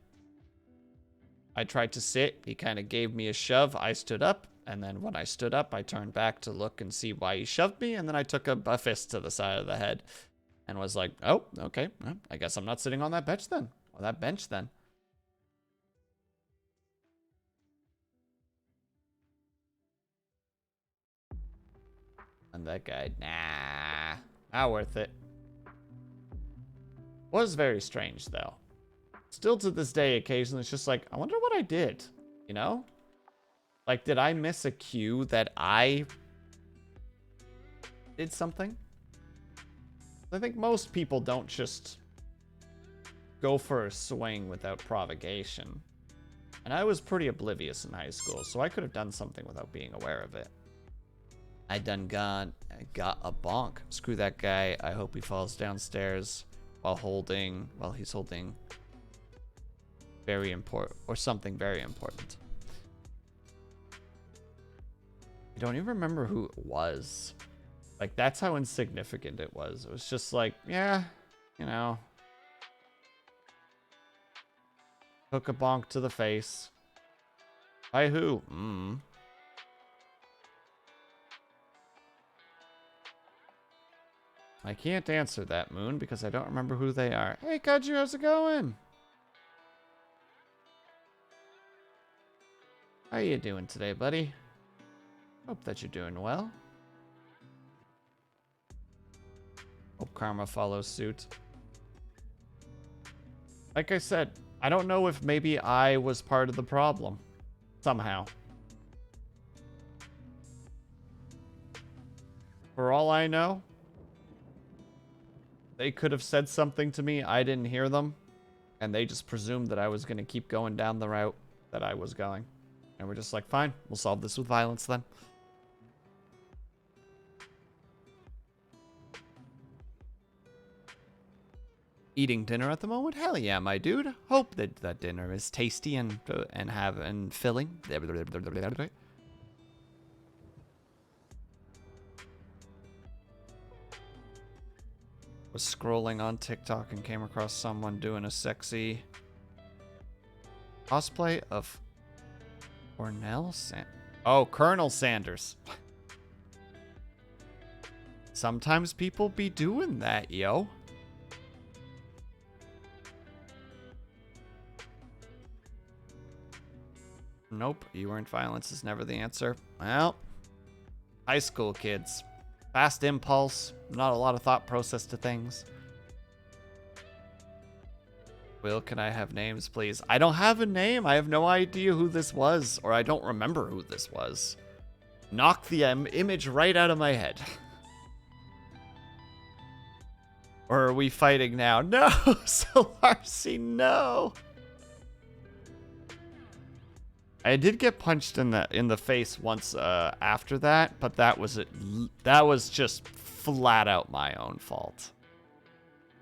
I tried to sit. He kind of gave me a shove. I stood up. And then when I stood up, I turned back to look and see why he shoved me. And then I took a fist to the side of the head and was like, oh, okay. Well, I guess I'm not sitting on that bench then. Or that bench then. And that guy, nah, not worth it. Was very strange, though. Still to this day, occasionally, it's just like, I wonder what I did, you know? Like, did I miss a cue that I did something? I think most people don't just go for a swing without provocation. And I was pretty oblivious in high school, so I could have done something without being aware of it. I got a bonk. Screw that guy. I hope he falls downstairs while he's holding very important, or something very important. I don't even remember who it was. Like, that's how insignificant it was. It was just like, yeah, you know. Took a bonk to the face. By who? I can't answer that, Moon, because I don't remember who they are. Hey, Kaju, how's it going? How you doing today, buddy? Hope that you're doing well. Hope karma follows suit. Like I said, I don't know if maybe I was part of the problem. Somehow. For all I know, they could have said something to me, I didn't hear them, and they just presumed that I was going to keep going down the route that I was going. And we're just like, fine, we'll solve this with violence then. Eating dinner at the moment? Hell yeah, my dude. Hope that that dinner is tasty and filling. Was scrolling on TikTok and came across someone doing a sexy cosplay of Colonel Sanders. Sometimes people be doing that, yo. Nope, you weren't. Violence is never the answer. Well, high school kids. Fast impulse, not a lot of thought process to things. Will, can I have names, please? I don't have a name. I have no idea who this was, or I don't remember who this was. Knock the image right out of my head. Or are we fighting now? No, Solarcy, no. I did get punched in the face once after that, but that was just flat out my own fault.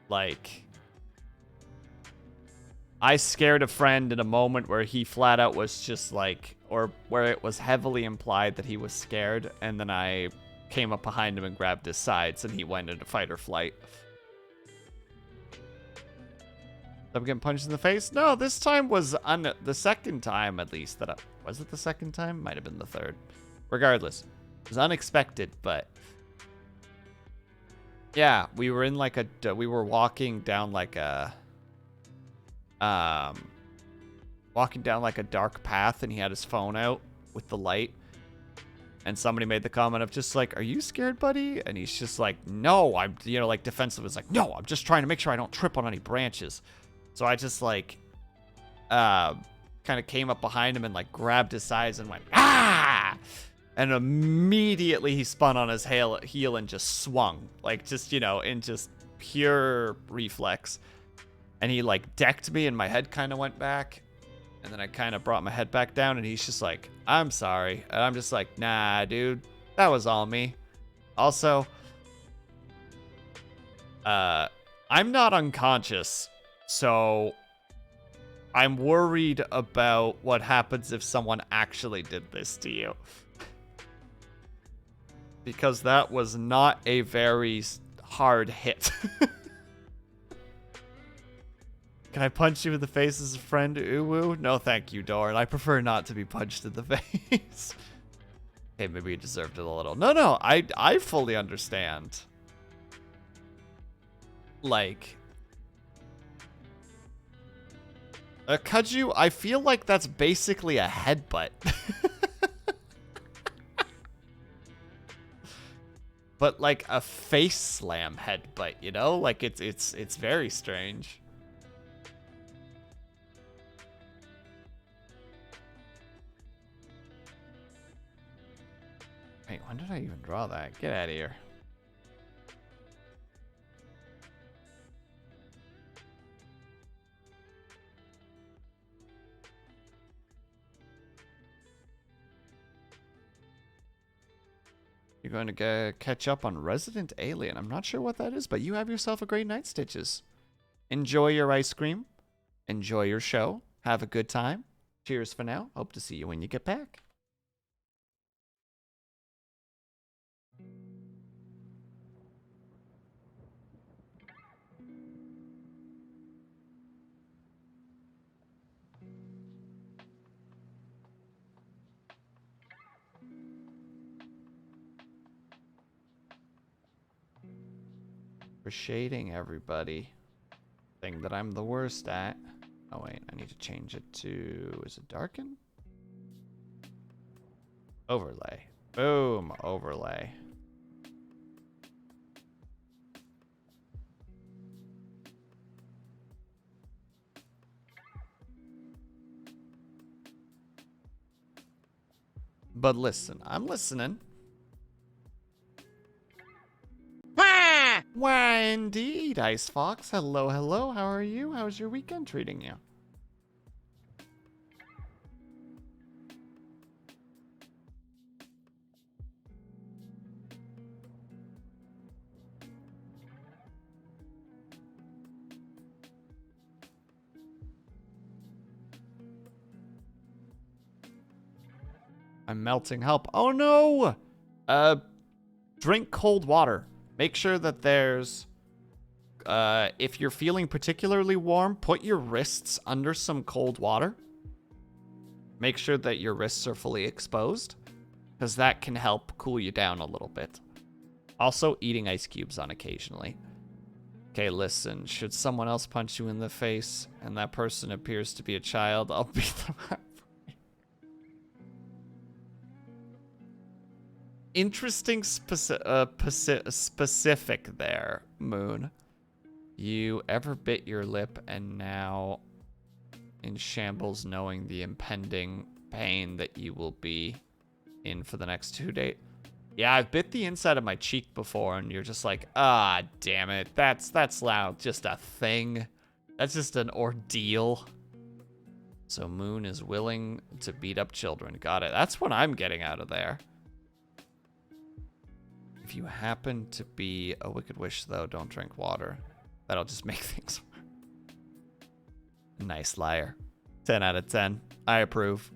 Like, I scared a friend in a moment where he flat out was just like, or where it was heavily implied that he was scared, and then I came up behind him and grabbed his sides, and he went into fight or flight. I'm getting punched in the face? No, this time was the second time, at least, that was it the second time? Might have been the third. Regardless, it was unexpected, but yeah, we were in like we were walking down like a dark path, and he had his phone out with the light, and somebody made the comment of just like, "Are you scared, buddy?" And he's just like, "No, I'm," you know, like defensive. It's like, "No, I'm just trying to make sure I don't trip on any branches." So I just like kind of came up behind him and like grabbed his sides and went, ah! And immediately he spun on his heel and just swung, like just, you know, in just pure reflex. And he like decked me and my head kind of went back. And then I kind of brought my head back down and he's just like, "I'm sorry." And I'm just like, "Nah, dude, that was all me." Also, I'm not unconscious. So I'm worried about what happens if someone actually did this to you. Because that was not a very hard hit. Can I punch you in the face as a friend, Uwu? No, thank you, Doran. I prefer not to be punched in the face. Okay, maybe you deserved it a little. No, I fully understand. Like, Kaju, I feel like that's basically a headbutt. But like a face slam headbutt, you know? Like it's very strange. Wait, when did I even draw that? Get out of here. You're going to go catch up on Resident Alien. I'm not sure what that is, but you have yourself a great night, Stitches. Enjoy your ice cream. Enjoy your show. Have a good time. Cheers for now. Hope to see you when you get back. For shading, everybody. Thing that I'm the worst at. Oh wait, I need to change it to, is it darken? Overlay. Boom, overlay. But listen, I'm listening. Why, indeed, Ice Fox. Hello, hello. How are you? How's your weekend treating you? I'm melting. Help. Oh, no! Drink cold water. Make sure that there's... if you're feeling particularly warm, put your wrists under some cold water. Make sure that your wrists are fully exposed, because that can help cool you down a little bit. Also, eating ice cubes on occasionally. Okay, listen, should someone else punch you in the face, and that person appears to be a child, I'll beat them up. Interesting specific there, Moon. You ever bit your lip and now in shambles knowing the impending pain that you will be in for the next 2 days? Yeah, I've bit the inside of my cheek before and you're just like, ah, damn it. That's loud. Just a thing. That's just an ordeal. So Moon is willing to beat up children. Got it. That's what I'm getting out of there. If you happen to be a Wicked Wish, though, don't drink water. That'll just make things worse. Nice liar. 10 out of 10. I approve.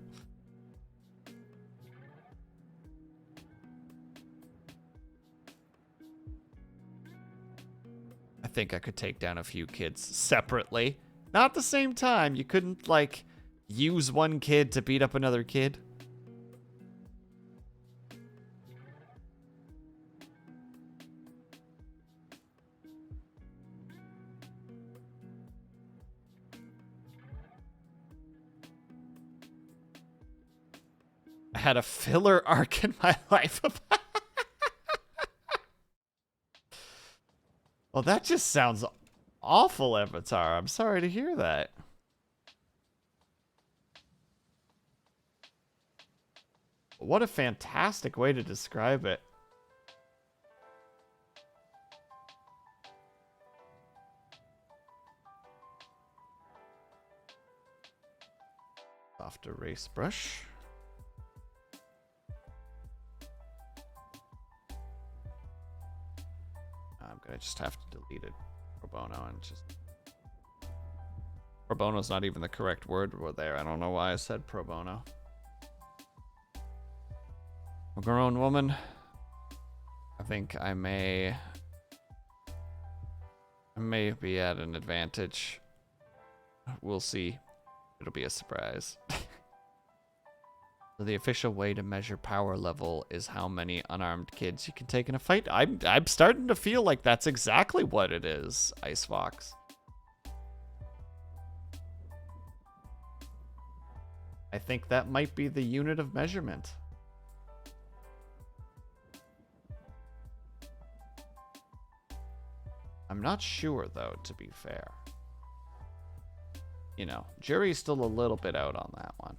I think I could take down a few kids separately. Not at the same time. You couldn't, like, use one kid to beat up another kid. I had a filler arc in my life. Well, that just sounds awful, Avatar. I'm sorry to hear that. What a fantastic way to describe it. Soft erase brush. I'm gonna just have to delete it pro bono and just Pro bono's not even the correct word there. I don't know why I said pro bono. A grown woman. I think I may be at an advantage. We'll see. It'll be a surprise. So the official way to measure power level is how many unarmed kids you can take in a fight. I'm starting to feel like that's exactly what it is, Ice Fox. I think that might be the unit of measurement. I'm not sure, though, to be fair. You know, jury's still a little bit out on that one.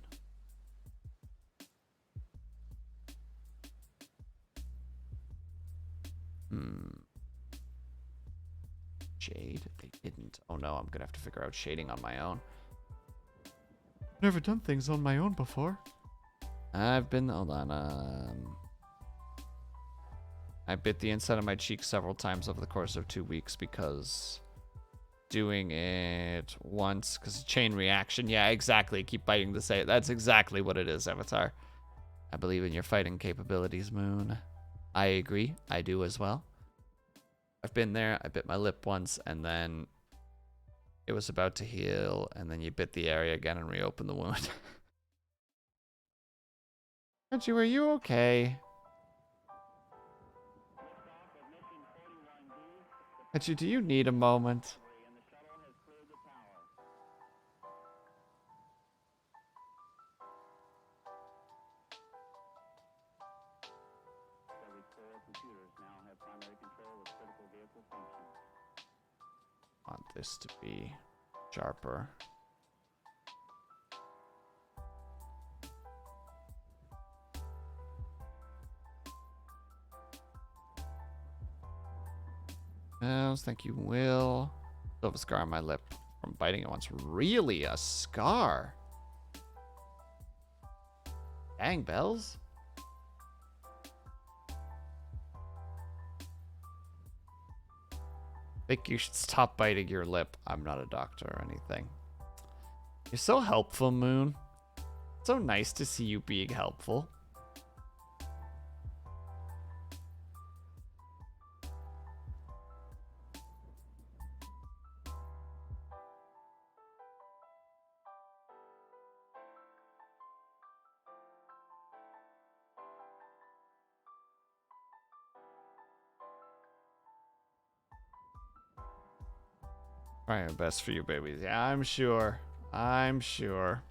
Shade? They didn't. Oh no, I'm gonna have to figure out shading on my own. Never done things on my own before. I've been, hold on, I bit the inside of my cheek several times over the course of 2 weeks because doing it once, because chain reaction. Yeah, exactly. Keep biting to say it. That's exactly what it is, Avatar. I believe in your fighting capabilities, Moon. I agree. I do as well. I've been there. I bit my lip once, and then it was about to heal, and then you bit the area again and reopened the wound. Reggie, are you okay? Reggie, do you need a moment? I want this to be sharper. Yes, thank you, Will. Still have a scar on my lip from biting it once. Really? A scar? Dang, Bells? I think you should stop biting your lip. I'm not a doctor or anything. You're so helpful, Moon. So nice to see you being helpful. Trying my best for you, babies. Yeah, I'm sure. I'm sure.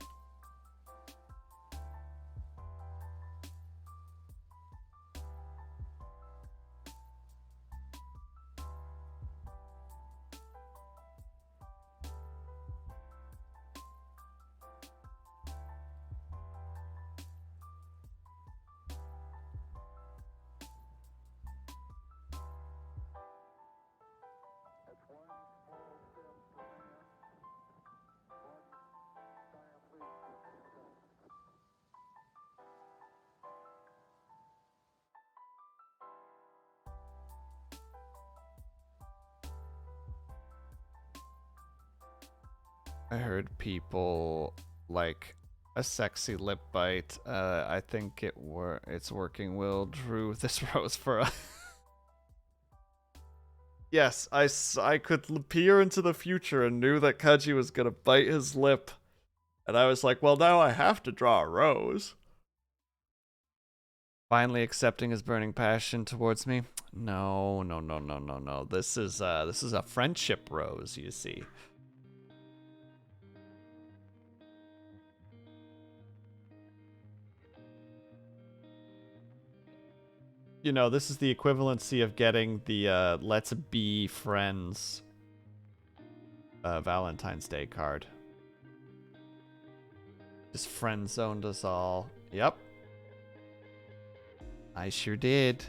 I heard people like a sexy lip bite. I think it's working. Will drew this rose for a. Yes, I could peer into the future and knew that Kaji was gonna bite his lip, and I was like, well, now I have to draw a rose. Finally accepting his burning passion towards me. No, no, no, no, no, no. This is a friendship rose, you see. You know, this is the equivalency of getting the Let's Be Friends Valentine's Day card. Just friend zoned us all. Yep. I sure did.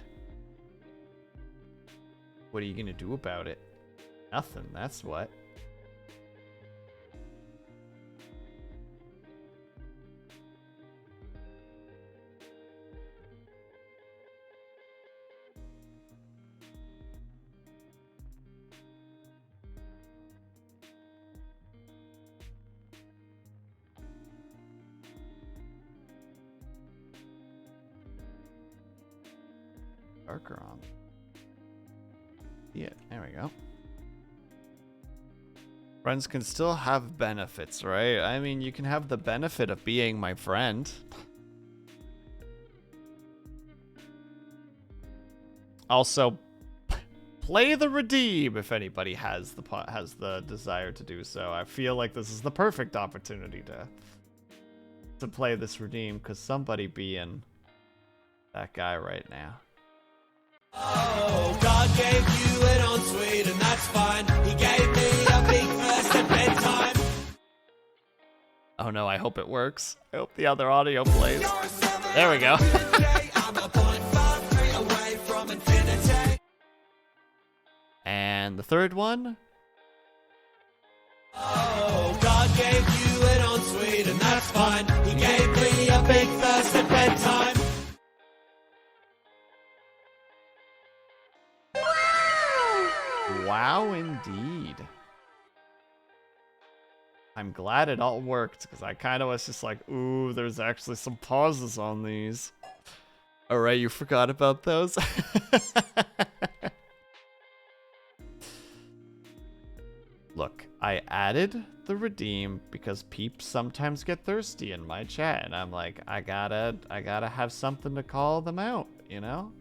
What are you gonna do about it? Nothing, that's what. darker on. Yeah, there we go. Friends can still have benefits, right? I mean, you can have the benefit of being my friend. Also, play the redeem if anybody has the desire to do so. I feel like this is the perfect opportunity to play this redeem, because somebody being that guy right now. Oh, God gave you an ensuite, and that's fine. He gave me a big first at bedtime. Oh no, I hope it works. I hope the other audio plays. There we go. I'm a 0.53 away from infinity. And the third one. Oh, God gave you an ensuite, and that's fine. He gave me a big first at bedtime. Wow, indeed. I'm glad it all worked, because I kind of was just like, ooh, there's actually some pauses on these. Alright, you forgot about those? Look, I added the redeem because peeps sometimes get thirsty in my chat, and I'm like, I gotta have something to call them out, you know?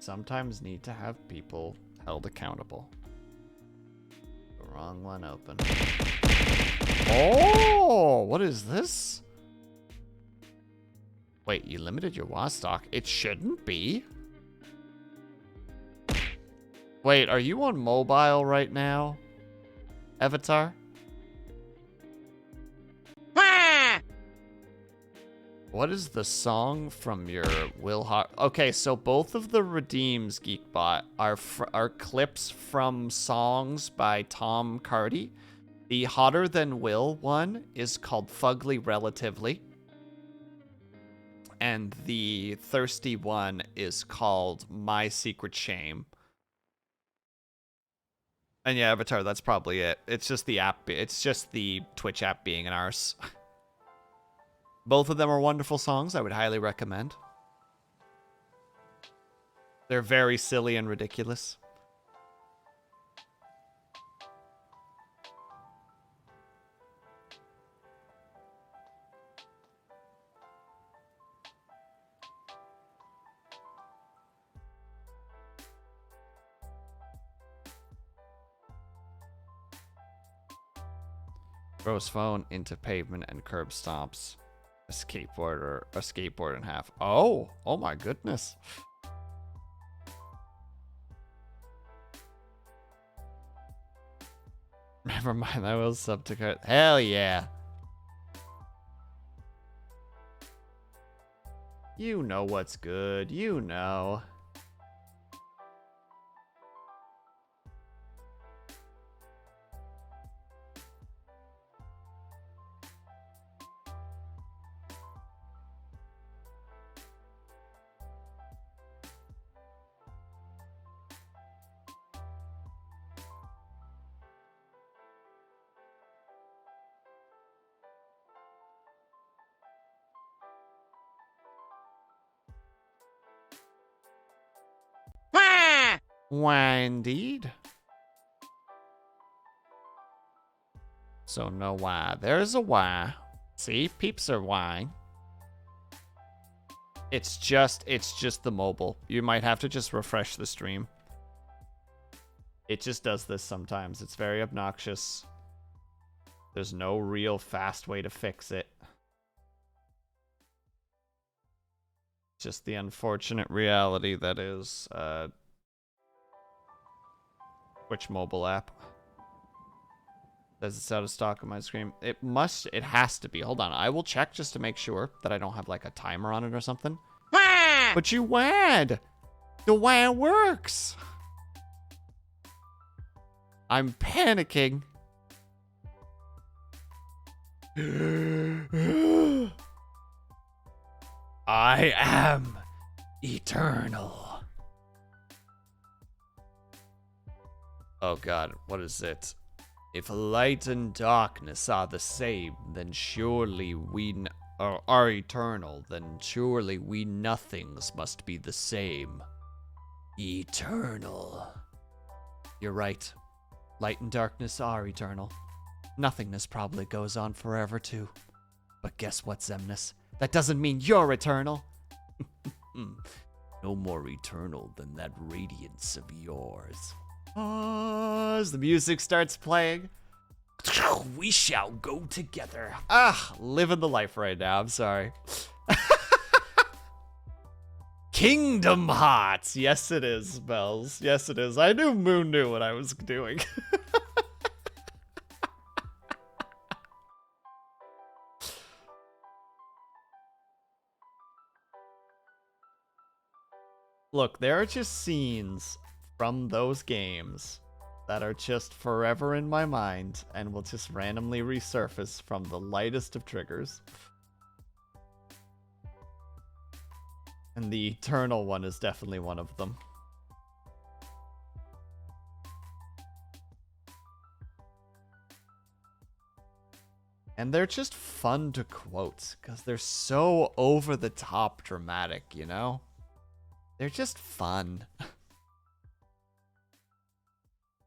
Sometimes need to have people held accountable. The wrong one open. Oh, what is this? Wait, you limited your WA stock? It shouldn't be. Wait, are you on mobile right now, Avatar? What is the song from your Okay, so both of the redeems, Geekbot, are clips from songs by Tom Cardy. The Hotter Than Will one is called Fugly Relatively. And the Thirsty one is called My Secret Shame. And yeah, Avatar, that's probably it. It's just the app. It's just the Twitch app being an arse. Both of them are wonderful songs. I would highly recommend. They're very silly and ridiculous. Throws phone into pavement and curb stops. A skateboard in half. Oh my goodness. Never mind, I will sub to cut. Hell yeah. You know what's good, you know. Why, indeed. So no why. There's a why. See, peeps are why. It's just the mobile. You might have to just refresh the stream. It just does this sometimes. It's very obnoxious. There's no real fast way to fix it. Just the unfortunate reality that is Twitch mobile app. Says it's out of stock on my screen. It has to be. Hold on, I will check just to make sure that I don't have like a timer on it or something. But you WAD! The WAD works! I'm panicking. I am eternal. Oh god, what is it? If light and darkness are the same, then surely are eternal, then surely we nothings must be the same. Eternal. You're right. Light and darkness are eternal. Nothingness probably goes on forever too. But guess what, Zemnis? That doesn't mean you're eternal. No more eternal than that radiance of yours. As the music starts playing, we shall go together. Living the life right now. I'm sorry. Kingdom Hearts. Yes, it is, Bells. Yes, it is. I knew Moon knew what I was doing. Look, there are just scenes from those games that are just forever in my mind and will just randomly resurface from the lightest of triggers. And the Eternal one is definitely one of them. And they're just fun to quote because they're so over the top dramatic, you know? They're just fun.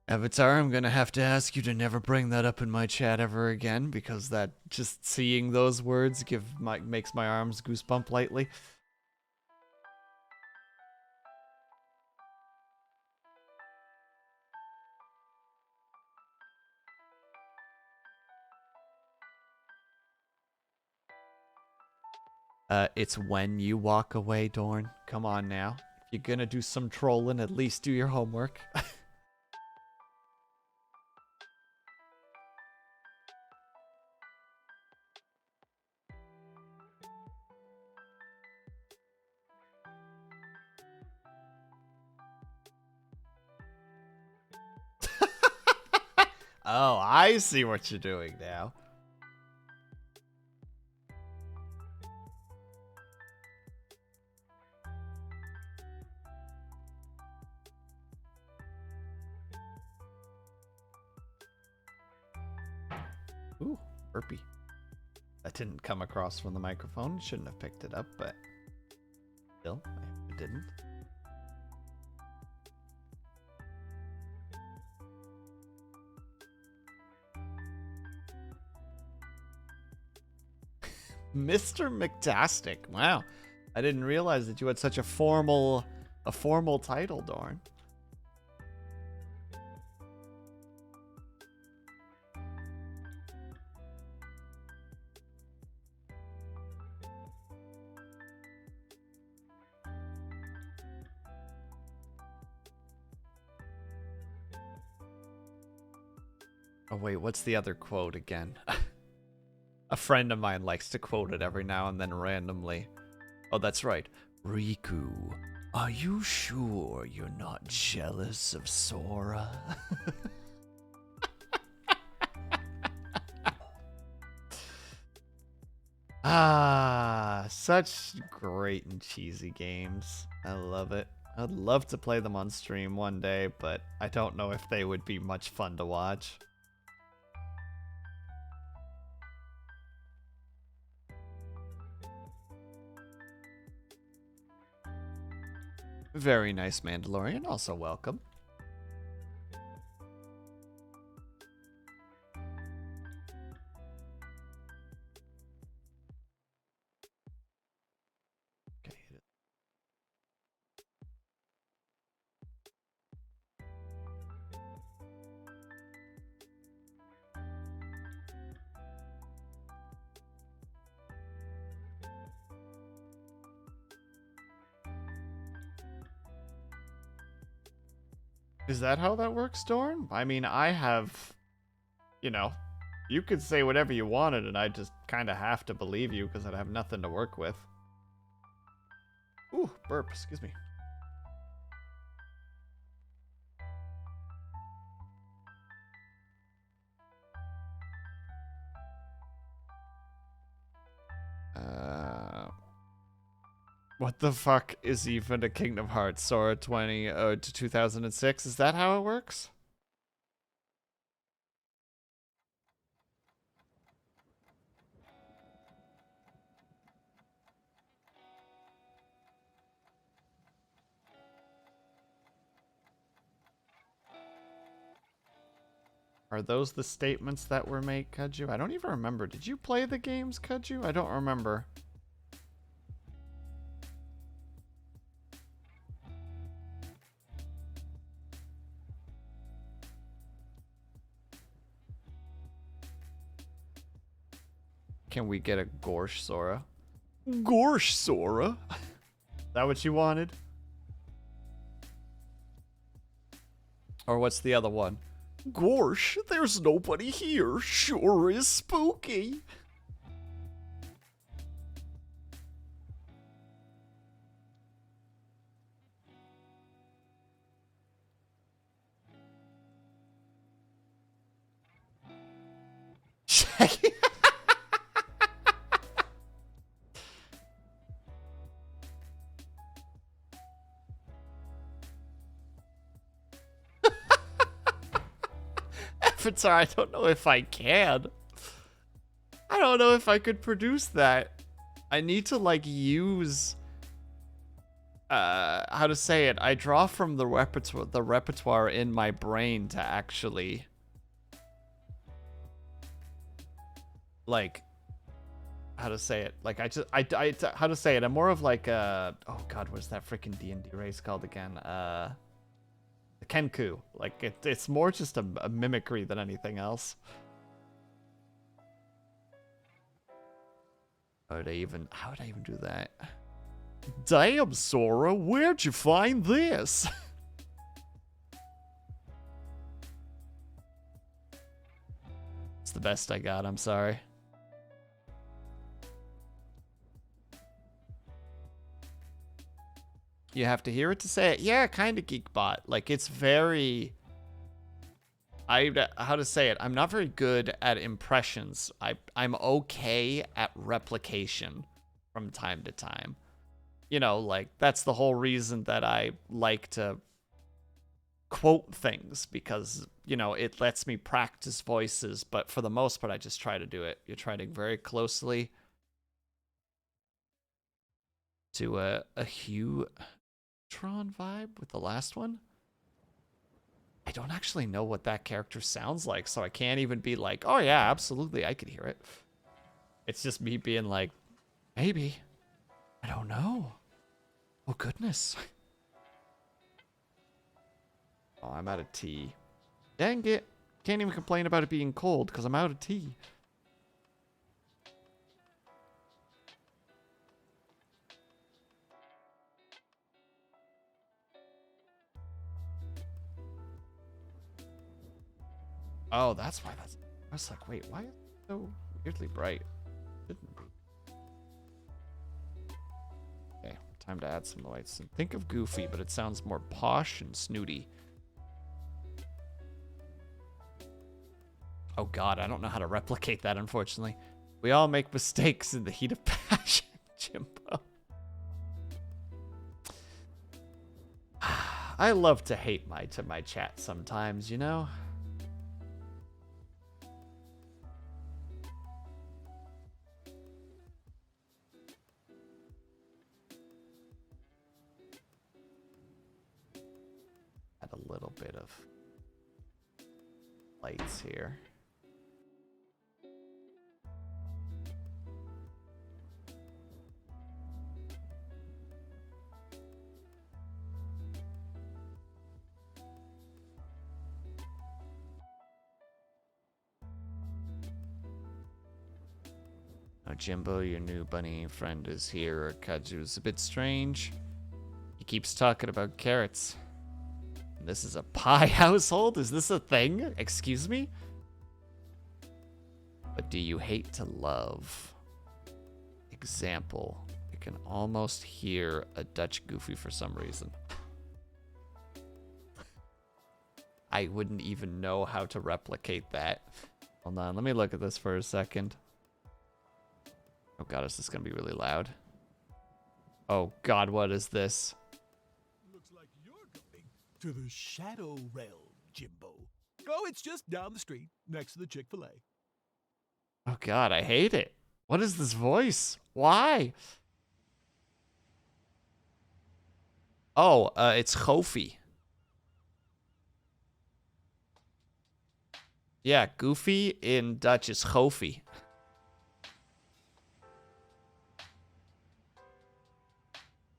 Avatar, I'm gonna have to ask you to never bring that up in my chat ever again, because that just seeing those words makes my arms goosebump lightly. It's when you walk away, Dorn. Come on now. If you're gonna do some trolling, at least do your homework. Oh, I see what you're doing now. Ooh, burpee. That didn't come across from the microphone. Shouldn't have picked it up, but still, I didn't. Mr. McTastic. Wow. I didn't realize that you had such a formal title, Dorn. Oh wait, what's the other quote again? A friend of mine likes to quote it every now and then randomly. Oh, that's right. Riku, are you sure you're not jealous of Sora? Such great and cheesy games. I love it. I'd love to play them on stream one day, but I don't know if they would be much fun to watch. Very nice, Mandalorian. Also welcome. Okay. Is that how that works, Dorn? I mean, I have, you know, you could say whatever you wanted and I just kind of have to believe you because I'd have nothing to work with. Ooh, burp, excuse me. What the fuck is even a Kingdom Hearts Sora 20 to 2006? Is that how it works? Are those the statements that were made, Kaju? I don't even remember. Did you play the games, Kaju? I don't remember. Can we get a Gorsh Sora? Gorsh Sora? Is that what you wanted? Or what's the other one? Gorsh, there's nobody here. Sure is spooky. Shaggy. Avatar, I don't know if I can. I don't know if I could produce that. I need to like use how to say it. I draw from the repertoire in my brain to actually like how to say it. Like how to say it. I'm more of like oh god, what's that freaking D&D race called again? The Kenku. Like it's more just a mimicry than anything else. How would I even do that? Damn, Sora, where'd you find this? It's the best I got, I'm sorry. You have to hear it to say it. Yeah, kind of Geekbot. Like, it's very... how to say it? I'm not very good at impressions. I'm okay at replication from time to time. You know, like, that's the whole reason that I like to quote things, because, you know, it lets me practice voices, but for the most part, I just try to do it. You're trying very closely to a Hugh Tron vibe with the last one. I don't actually know what that character sounds like, so I can't even be like, oh yeah, absolutely, I could hear it. It's just me being like, maybe. I don't know. Oh, goodness. Oh, I'm out of tea. Dang it. Can't even complain about it being cold, because I'm out of tea. Oh, that's why that's... I was like, wait, why is it so weirdly bright? Shouldn't be. Okay, time to add some lights. And think of Goofy, but it sounds more posh and snooty. Oh god, I don't know how to replicate that, unfortunately. We all make mistakes in the heat of passion, Jimbo. I love to hate my chat sometimes, you know? Add a little bit of lights here. Oh, Jimbo, your new bunny friend is here. Kaju's a bit strange. He keeps talking about carrots. This is a pie household? Is this a thing? Excuse me? But do you hate to love? Example. I can almost hear a Dutch Goofy for some reason. I wouldn't even know how to replicate that. Hold on, let me look at this for a second. Oh god, is this gonna be really loud? Oh god, what is this? Looks like you're going to the Shadow Realm, Jimbo. Oh, it's just down the street, next to the Chick-fil-A. Oh god, I hate it. What is this voice? Why? Oh, it's Goofy. Yeah, Goofy in Dutch is Goofy.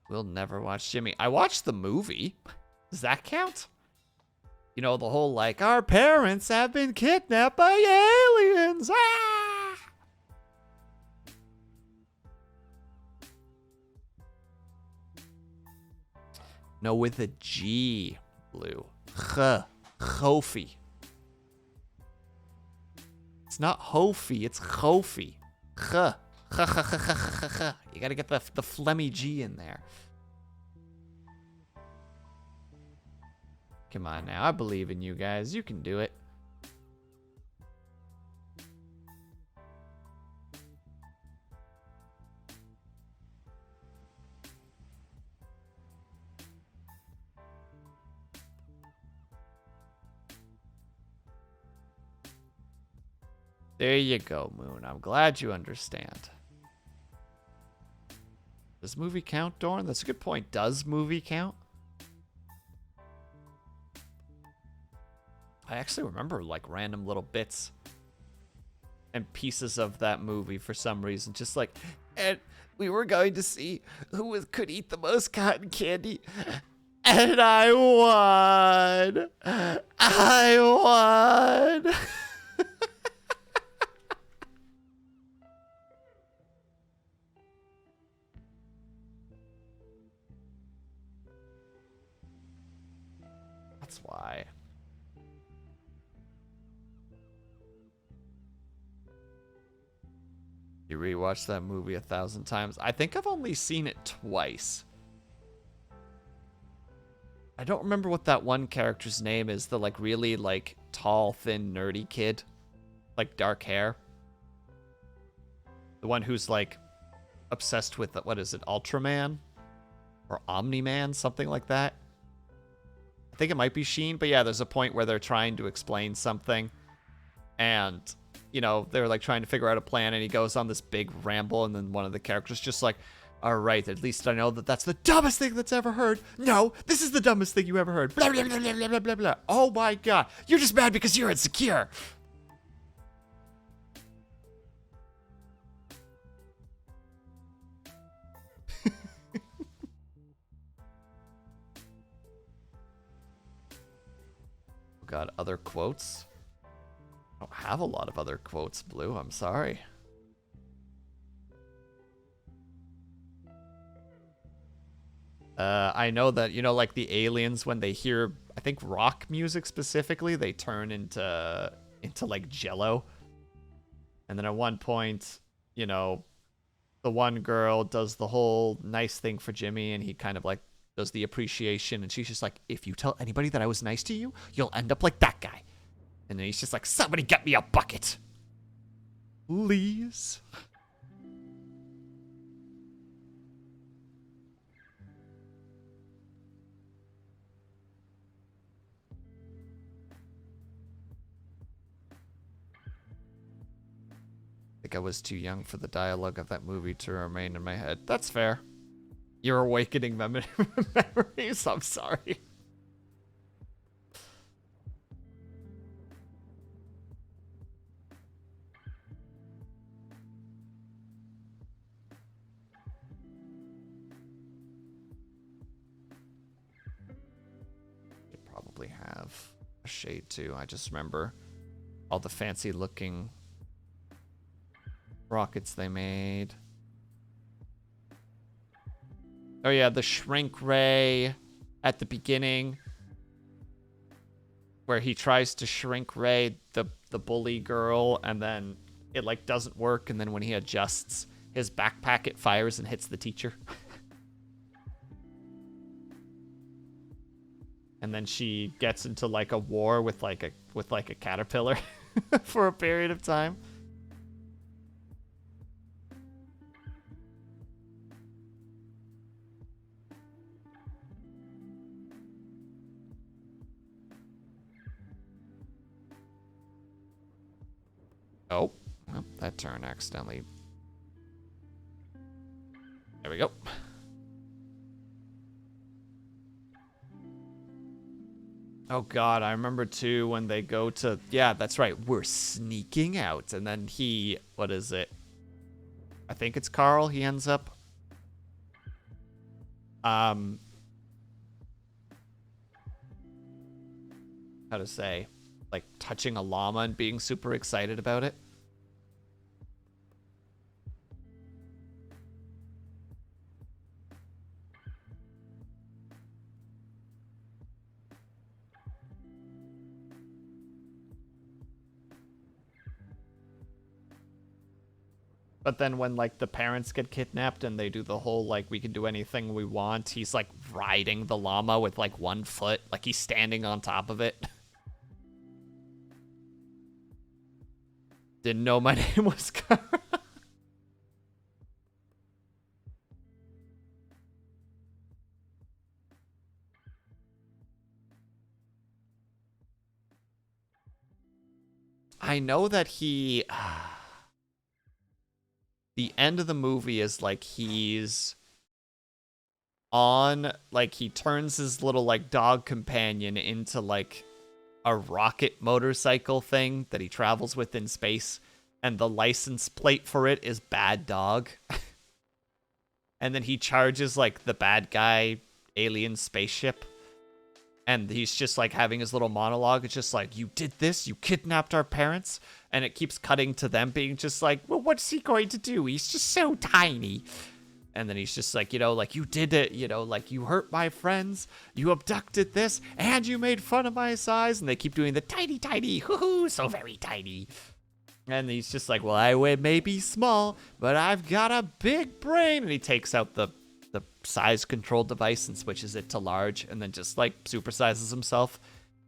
We'll never watch Jimmy. I watched the movie. Does that count? You know, the whole like, our parents have been kidnapped by aliens. Ah! No, with a G, Blue. Goofy. It's not Hofi, it's Goofy. You gotta get the phlegmy G in there. Come on now, I believe in you guys. You can do it. There you go, Moon. I'm glad you understand. Does movie count, Dorn? That's a good point. Does movie count? I actually remember like random little bits and pieces of that movie for some reason. Just like, and we were going to see who could eat the most cotton candy. And I won. I won. That's why. You rewatched that movie 1,000 times. I think I've only seen it twice. I don't remember what that one character's name is. The like really like tall, thin, nerdy kid. Like dark hair. The one who's like obsessed with, what is it, Ultraman? Or Omni-Man, something like that. I think it might be Sheen, but yeah, there's a point where they're trying to explain something. And, you know, they're like trying to figure out a plan, and he goes on this big ramble, and then one of the characters just like, all right, at least I know that that's the dumbest thing that's ever heard. No, this is the dumbest thing you ever heard. Blah, blah, blah, blah, blah, blah, blah. Oh my god, you're just mad because you're insecure. God, other quotes? I don't have a lot of other quotes, Blue. I'm sorry. I know that, you know, like the aliens, when they hear, I think rock music specifically, they turn into like jello. And then at one point, you know, the one girl does the whole nice thing for Jimmy, and he kind of like does the appreciation, and she's just like, if you tell anybody that I was nice to you, you'll end up like that guy. And then he's just like, somebody get me a bucket. Please. I think I was too young for the dialogue of that movie to remain in my head. That's fair. You're awakening memories. I'm sorry. Should probably have a shade too. I just remember all the fancy looking rockets they made. Oh yeah, the shrink ray at the beginning, where he tries to shrink ray the bully girl, and then it like doesn't work, and then when he adjusts his backpack, it fires and hits the teacher. And then she gets into like a war with like a caterpillar for a period of time. Oh, well, that turn accidentally. There we go. Oh god, I remember too when they go to, yeah, that's right, we're sneaking out, and then he, what is it? I think it's Carl. He ends up, how to say, like touching a llama and being super excited about it. But then when, like, the parents get kidnapped and they do the whole, like, we can do anything we want, he's, like, riding the llama with, like, 1 foot. Like, he's standing on top of it. Didn't know my name was Kara. I know that he... the end of the movie is like he's on, like, he turns his little, like, dog companion into, like, a rocket motorcycle thing that he travels with in space, and the license plate for it is Bad Dog. And then he charges, like, the bad guy alien spaceship, and he's just, like, having his little monologue. It's just like, you did this, you kidnapped our parents, and it keeps cutting to them being just like, well, what's he going to do? He's just so tiny. And then he's just like, you know, like, you did it, you know, like, you hurt my friends, you abducted this, and you made fun of my size. And they keep doing the tiny, tiny, hoo-hoo, so very tiny. And he's just like, well, I may be small, but I've got a big brain. And he takes out the size control device and switches it to large, and then just, like, supersizes himself.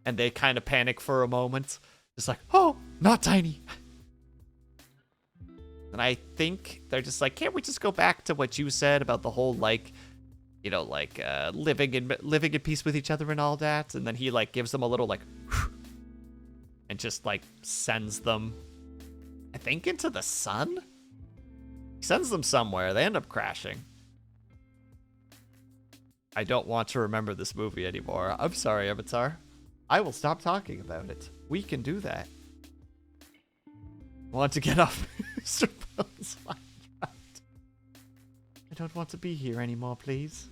And they kind of panic for a moment. Just like, oh, not tiny. And I think they're just like, can't we just go back to what you said about the whole, like, you know, like, living in peace with each other and all that? And then he, like, gives them a little, like, and just, like, sends them, I think, into the sun? He sends them somewhere. They end up crashing. I don't want to remember this movie anymore. I'm sorry, Avatar. I will stop talking about it. We can do that. Want to get off Mr. Bill's Minecraft. I don't want to be here anymore, please.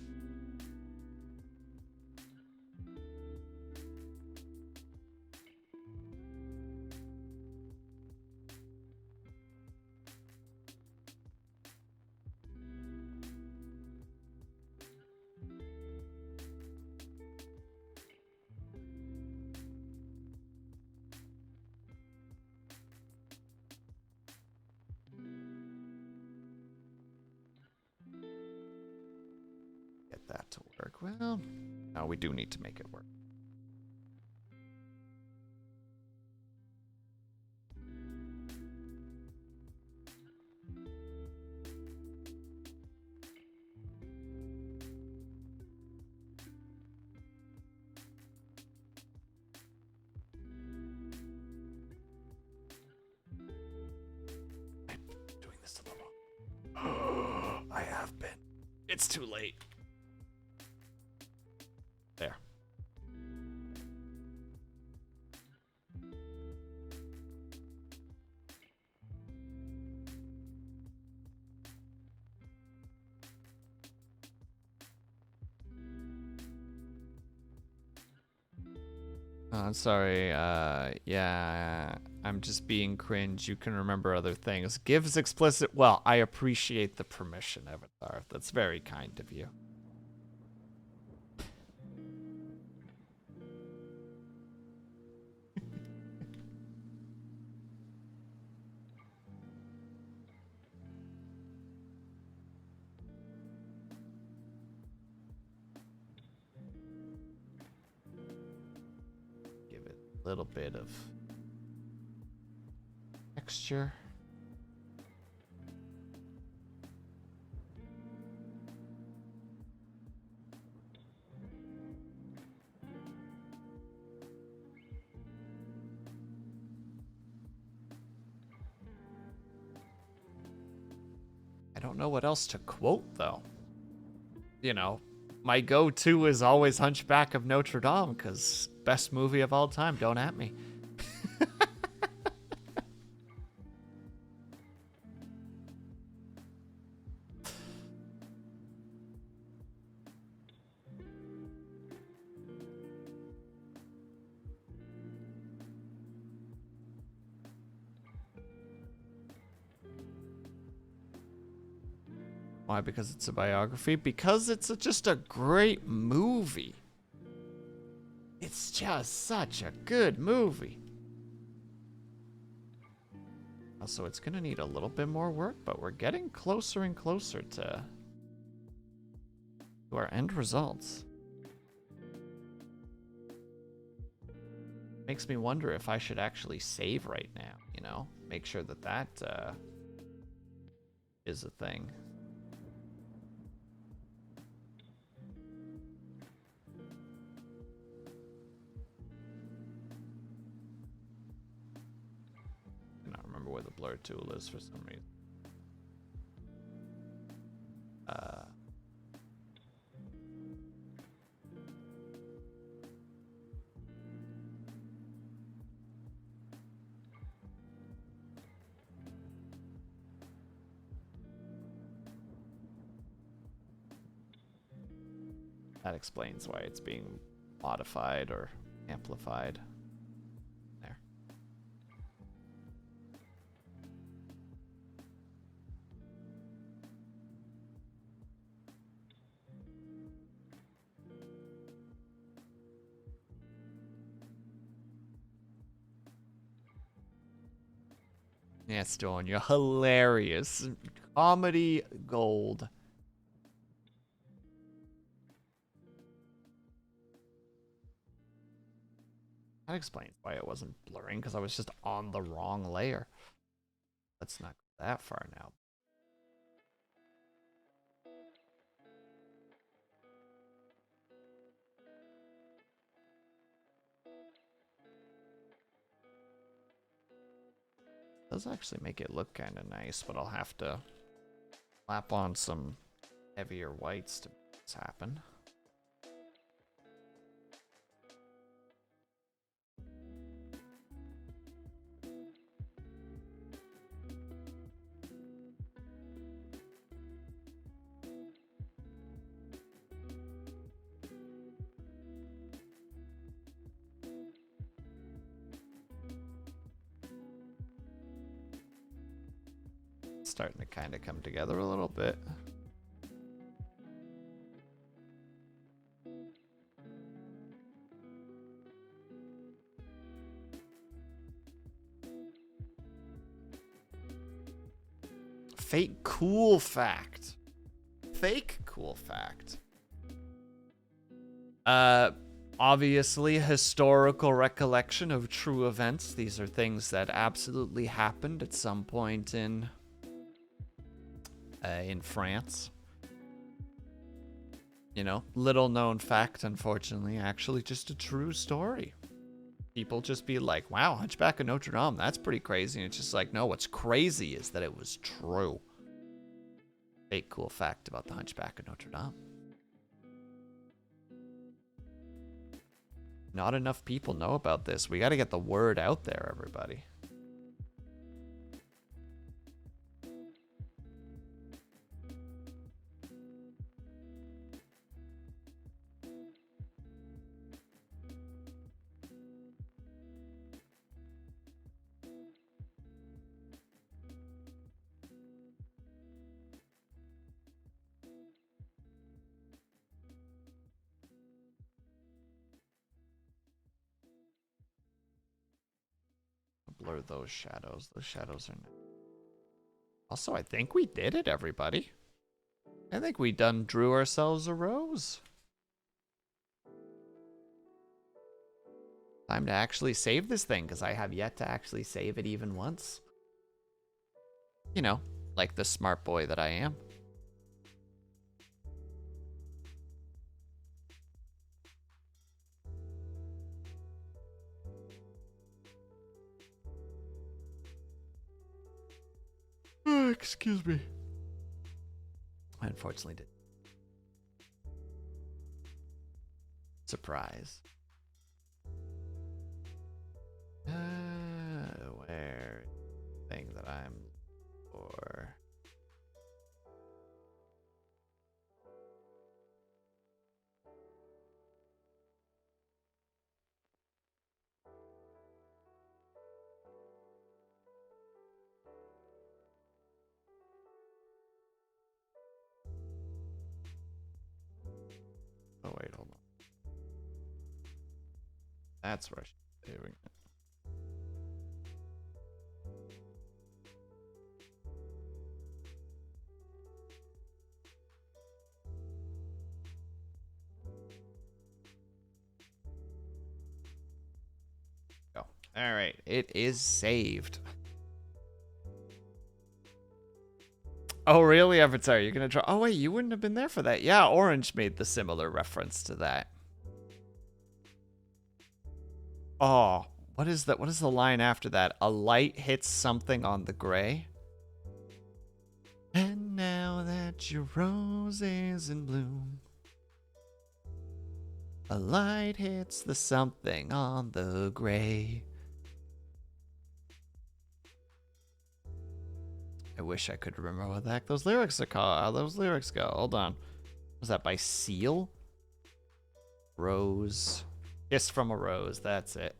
That to work. Well, no, we do need to make it work. I'm doing this a little. I have been. It's too late. There. I'm sorry. Yeah, I'm just being cringe. You can remember other things. Gives explicit. Well, I appreciate the permission, Avatar. That's very kind of you. Little bit of texture. I don't know what else to quote, though. You know, my go-to is always Hunchback of Notre Dame, because best movie of all time. Don't at me. Why? Because it's a biography? Because it's just a great movie. It's just such a good movie. Also, it's gonna need a little bit more work, but we're getting closer and closer to our end results. Makes me wonder if I should actually save right now, you know? Make sure that that is a thing. Where the blur tool is for some reason. That explains why it's being modified or amplified. There. Yeah, Stone, you're hilarious. Comedy gold. That explains why it wasn't blurring, because I was just on the wrong layer. Let's not go that far now. Does actually make it look kind of nice, but I'll have to slap on some heavier whites to make this happen. Starting to kind of come together a little bit. Fake cool fact. Fake cool fact. Obviously, historical recollection of true events. These are things that absolutely happened at some point in France. You know, little known fact, unfortunately, actually just a true story. People just be like, wow, Hunchback of Notre Dame, that's pretty crazy. And it's just like, no, what's crazy is that it was true. Fake cool fact about the Hunchback of Notre Dame. Not enough people know about this. We got to get the word out there, everybody. Blur those shadows. Those shadows are nice. Also, I think we did it, everybody. I think we done drew ourselves a rose. Time to actually save this thing, because I have yet to actually save it even once. You know, like the smart boy that I am. Oh, excuse me. I unfortunately did. Surprise. Oh, wait, hold on. That's where she's doing it. Go. All right, it is saved. Oh, really, Avatar? You're gonna try? Oh, wait, you wouldn't have been there for that. Yeah, Orange made the similar reference to that. Oh, what is that? What is the line after that? A light hits something on the gray. And now that your rose is in bloom, a light hits the something on the gray. I wish I could remember what the heck those lyrics are called. How those lyrics go. Hold on. Was that by Seal? Rose. Kiss from a Rose. That's it.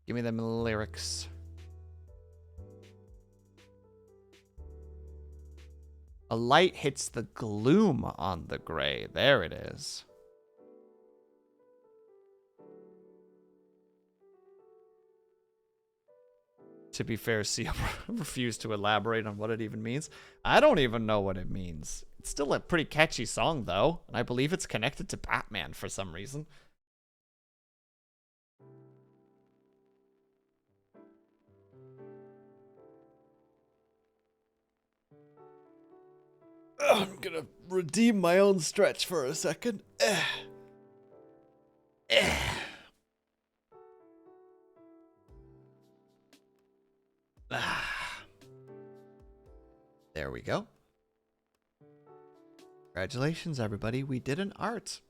Give me them lyrics. A light hits the gloom on the gray. There it is. To be fair, Seal refused to elaborate on what it even means. I don't even know what it means. It's still a pretty catchy song, though, and I believe it's connected to Batman for some reason. I'm gonna redeem my own stretch for a second. There we go. Congratulations, everybody. We did an art.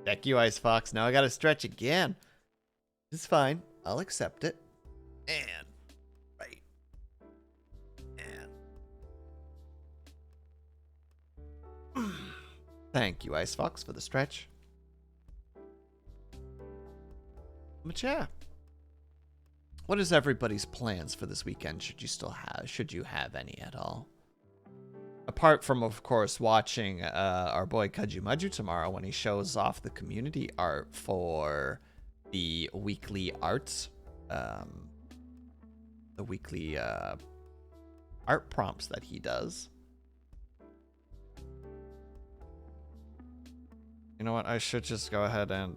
Thank you, Ice Fox. Now I gotta stretch again. It's fine. I'll accept it. And right. And thank you, Ice Fox, for the stretch. Chat. What is everybody's plans for this weekend? Should you have any at all? Apart from, of course, watching our boy Kajumaju tomorrow when he shows off the community art for the weekly arts, the weekly art prompts that he does. You know what? I should just go ahead and,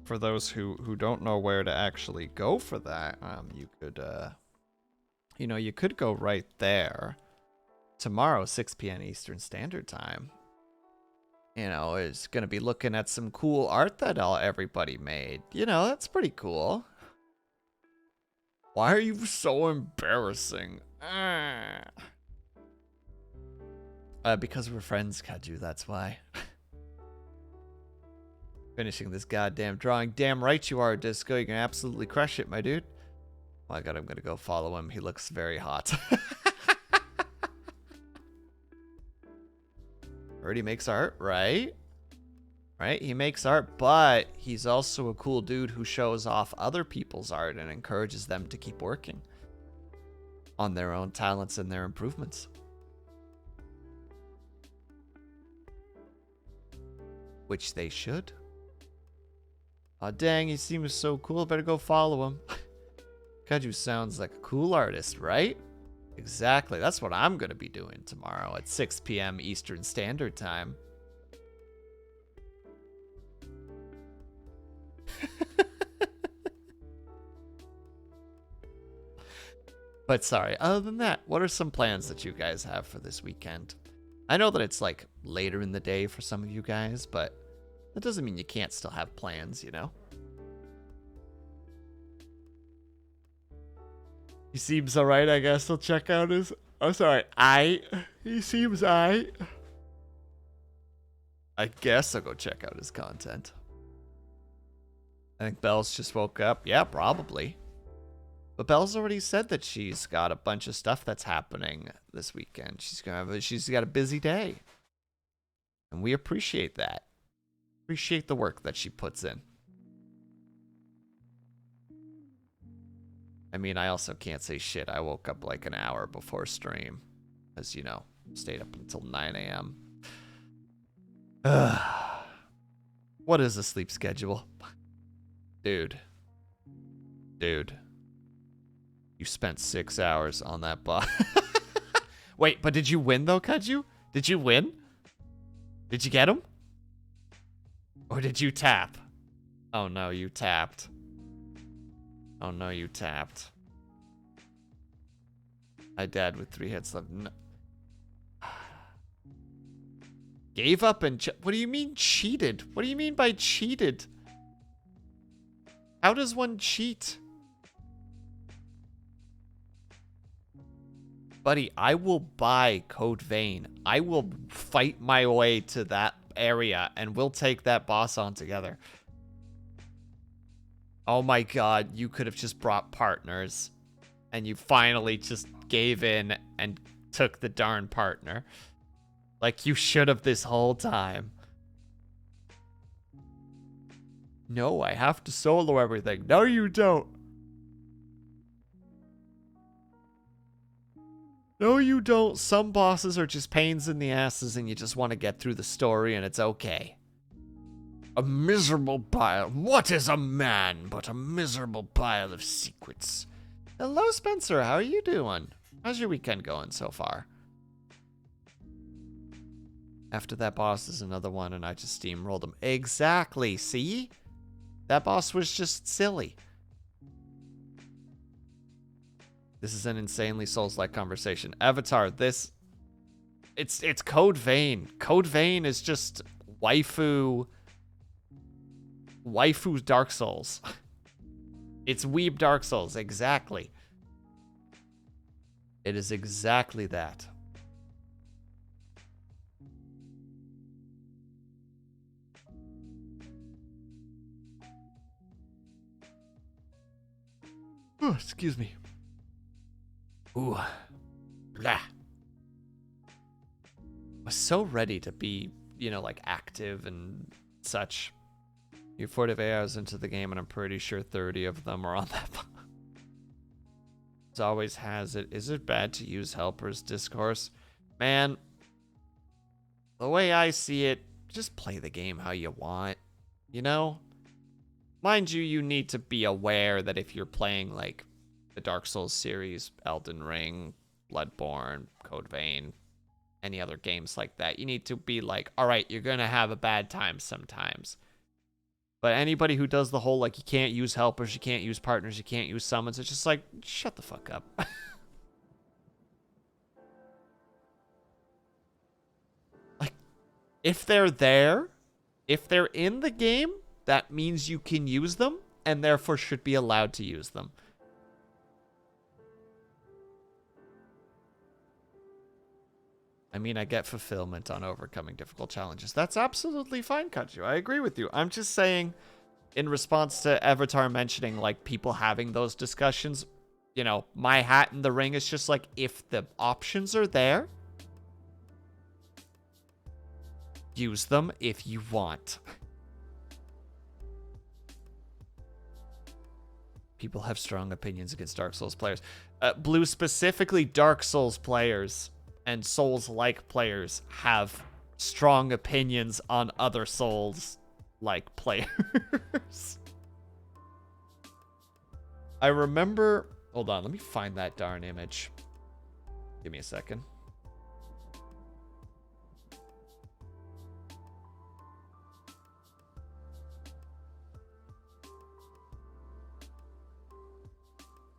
for those who don't know where to actually go for that, you could, you could go right there. Tomorrow, 6 p.m. Eastern Standard Time. Is going to be looking at some cool art that everybody made. That's pretty cool. Why are you so embarrassing? Because we're friends, Kaju, that's why. Finishing this goddamn drawing. Damn right you are, Disco. You can absolutely crush it, my dude. Oh my god, I'm gonna go follow him. He looks very hot. Already makes art, right? Right? He makes art, but he's also a cool dude who shows off other people's art and encourages them to keep working on their own talents and their improvements. Which they should. Aw, dang, he seems so cool. Better go follow him. Kaju sounds like a cool artist, right? Exactly. That's what I'm going to be doing tomorrow at 6 p.m. Eastern Standard Time. But sorry, other than that, what are some plans that you guys have for this weekend? I know that it's like later in the day for some of you guys, but that doesn't mean you can't still have plans, you know? He seems alright, I guess. I'll check out his... Oh, sorry. He seems aight. I guess I'll go check out his content. I think Belle's just woke up. Yeah, probably. But Belle's already said that she's got a bunch of stuff that's happening this weekend. She's got a busy day. And we appreciate that. Appreciate the work that she puts in. I mean, I also can't say shit. I woke up like an hour before stream. As you know, stayed up until 9 a.m. What is a sleep schedule? Dude. Dude. You spent 6 hours on that boss. Wait, but did you win though, Kaju? Did you win? Did you get him? Or did you tap? Oh no, you tapped. Oh no, you tapped. I died with 3 hits left. No. Gave up and what do you mean cheated? What do you mean by cheated? How does one cheat? Buddy, I will buy Code Vein. I will fight my way to that area and we'll take that boss on together. Oh my god, you could have just brought partners and you finally just gave in and took the darn partner. Like you should have this whole time. No, I have to solo everything. No, you don't. No, you don't. Some bosses are just pains in the asses and you just want to get through the story and it's okay. A miserable pile. What is a man but a miserable pile of secrets? Hello, Spencer. How are you doing? How's your weekend going so far? After that boss is another one and I just steamrolled him. Exactly. See? That boss was just silly. This is an insanely Souls-like conversation. Avatar, this... It's Code Vein. Code Vein is just waifu Dark Souls. It's weeb Dark Souls, exactly. It is exactly that. Oh, excuse me. Ooh. Blah. I was so ready to be, you know, like active and such. You're 48 hours into the game and I'm pretty sure 30 of them are on that. It always has it. Is it bad to use helpers discourse? Man, the way I see it, just play the game how you want, you know? Mind you, you need to be aware that if you're playing like the Dark Souls series, Elden Ring, Bloodborne, Code Vein, any other games like that, you need to be like, all right, you're going to have a bad time sometimes. But anybody who does the whole, like, you can't use helpers, you can't use partners, you can't use summons, it's just like, shut the fuck up. Like, if they're there, if they're in the game, that means you can use them, and therefore should be allowed to use them. I mean, I get fulfillment on overcoming difficult challenges. That's absolutely fine, Kaiju. I agree with you. I'm just saying, in response to Avatar mentioning, like, people having those discussions, you know, my hat in the ring is just like, if the options are there, use them if you want. People have strong opinions against Dark Souls players. Blue, specifically Dark Souls players and Souls-like players have strong opinions on other Souls-like players. I remember... Hold on, let me find that darn image. Give me a second.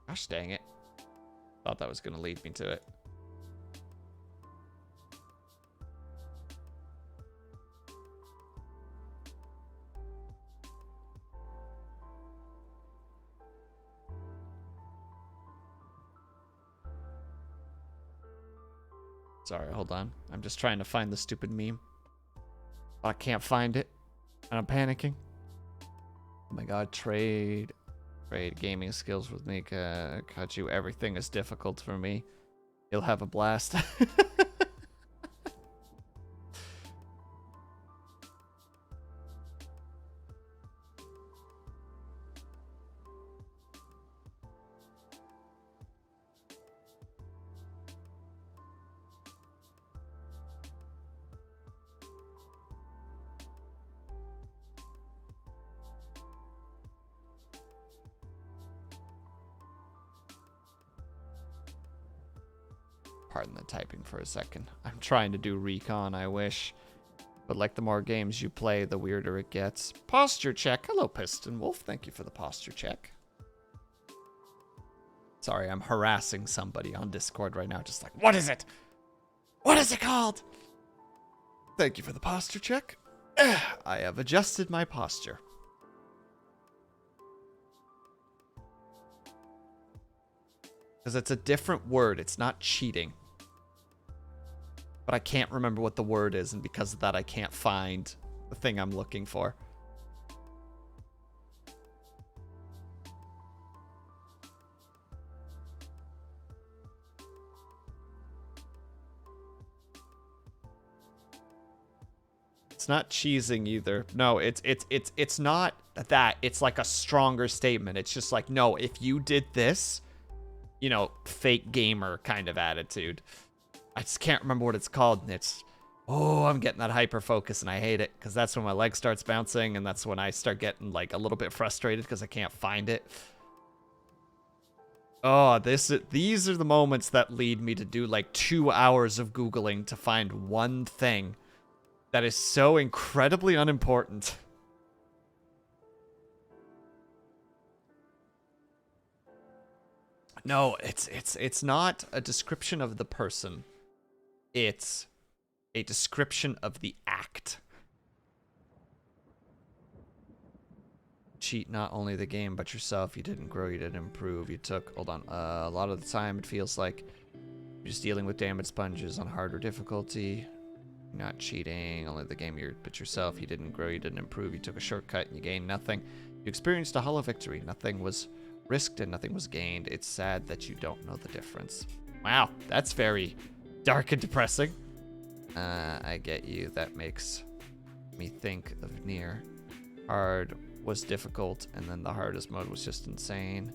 Gosh dang it. Thought that was going to lead me to it. Sorry, hold on. I'm just trying to find the stupid meme. I can't find it. And I'm panicking. Oh my god, trade gaming skills with me. Kaiju, everything is difficult for me. You'll have a blast. Pardon the typing for a second. I'm trying to do recon, I wish. But like the more games you play, the weirder it gets. Posture check. Hello, Piston Wolf. Thank you for the posture check. Sorry, I'm harassing somebody on Discord right now. Just like, what is it? What is it called? Thank you for the posture check. I have adjusted my posture. Because it's a different word. It's not cheating. But I can't remember what the word is, and because of that, I can't find the thing I'm looking for. It's not cheesing either. No, it's not that. It's like a stronger statement. It's just like, no, if you did this, you know, fake gamer kind of attitude. I just can't remember what it's called, and it's, oh, I'm getting that hyper focus, and I hate it, because that's when my leg starts bouncing, and that's when I start getting, like, a little bit frustrated, because I can't find it. Oh, these are the moments that lead me to do, like, 2 hours of Googling to find one thing that is so incredibly unimportant. No, it's not a description of the person. It's a description of the act. Cheat not only the game, but yourself. You didn't grow, you didn't improve. You took, hold on, a lot of the time it feels like you're just dealing with damaged sponges on harder difficulty. You're not cheating, only the game, but yourself. You didn't grow, you didn't improve. You took a shortcut and you gained nothing. You experienced a hollow victory. Nothing was risked and nothing was gained. It's sad that you don't know the difference. Wow, that's very dark and depressing. I get you. That makes me think of Nier. Hard was difficult, and then the hardest mode was just insane.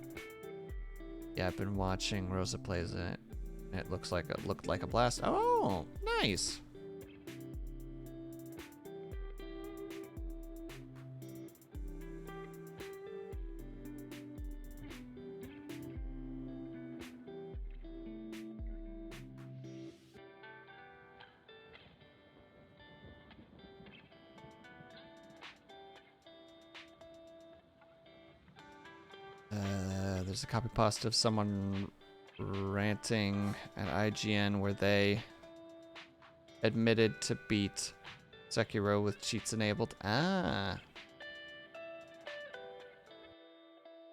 Yeah, I've been watching Rosa plays it. It looked like a blast. Oh, nice. There's a copy post of someone ranting at IGN where they admitted to beat Sekiro with cheats enabled. Ah.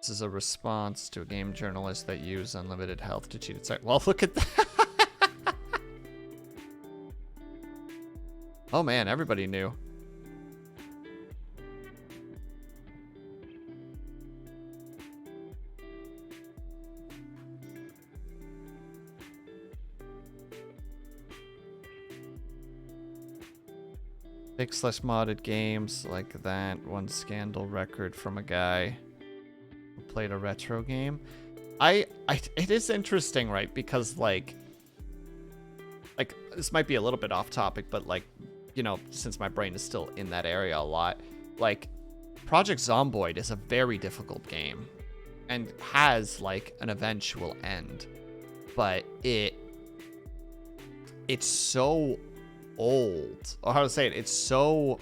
This is a response to a game journalist that used unlimited health to cheat at Sekiro. Well, look at that. Oh man, everybody knew. Fake/modded games like that. One scandal record from a guy who played a retro game. It is interesting, right? Because like this might be a little bit off topic, but like, you know, since my brain is still in that area a lot, like Project Zomboid is a very difficult game and has like an eventual end, but it's so old, or how to say it, it's so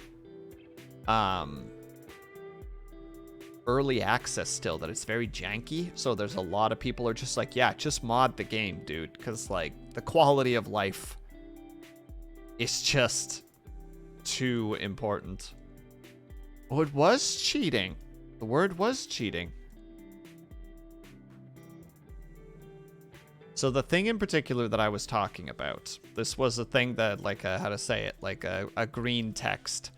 early access still that it's very janky. So there's a lot of people are just like, yeah, just mod the game, dude, because like the quality of life is just too important. Oh, it was cheating. The word was cheating. So the thing in particular that I was talking about, this was a thing that, like, how to say it, like a green text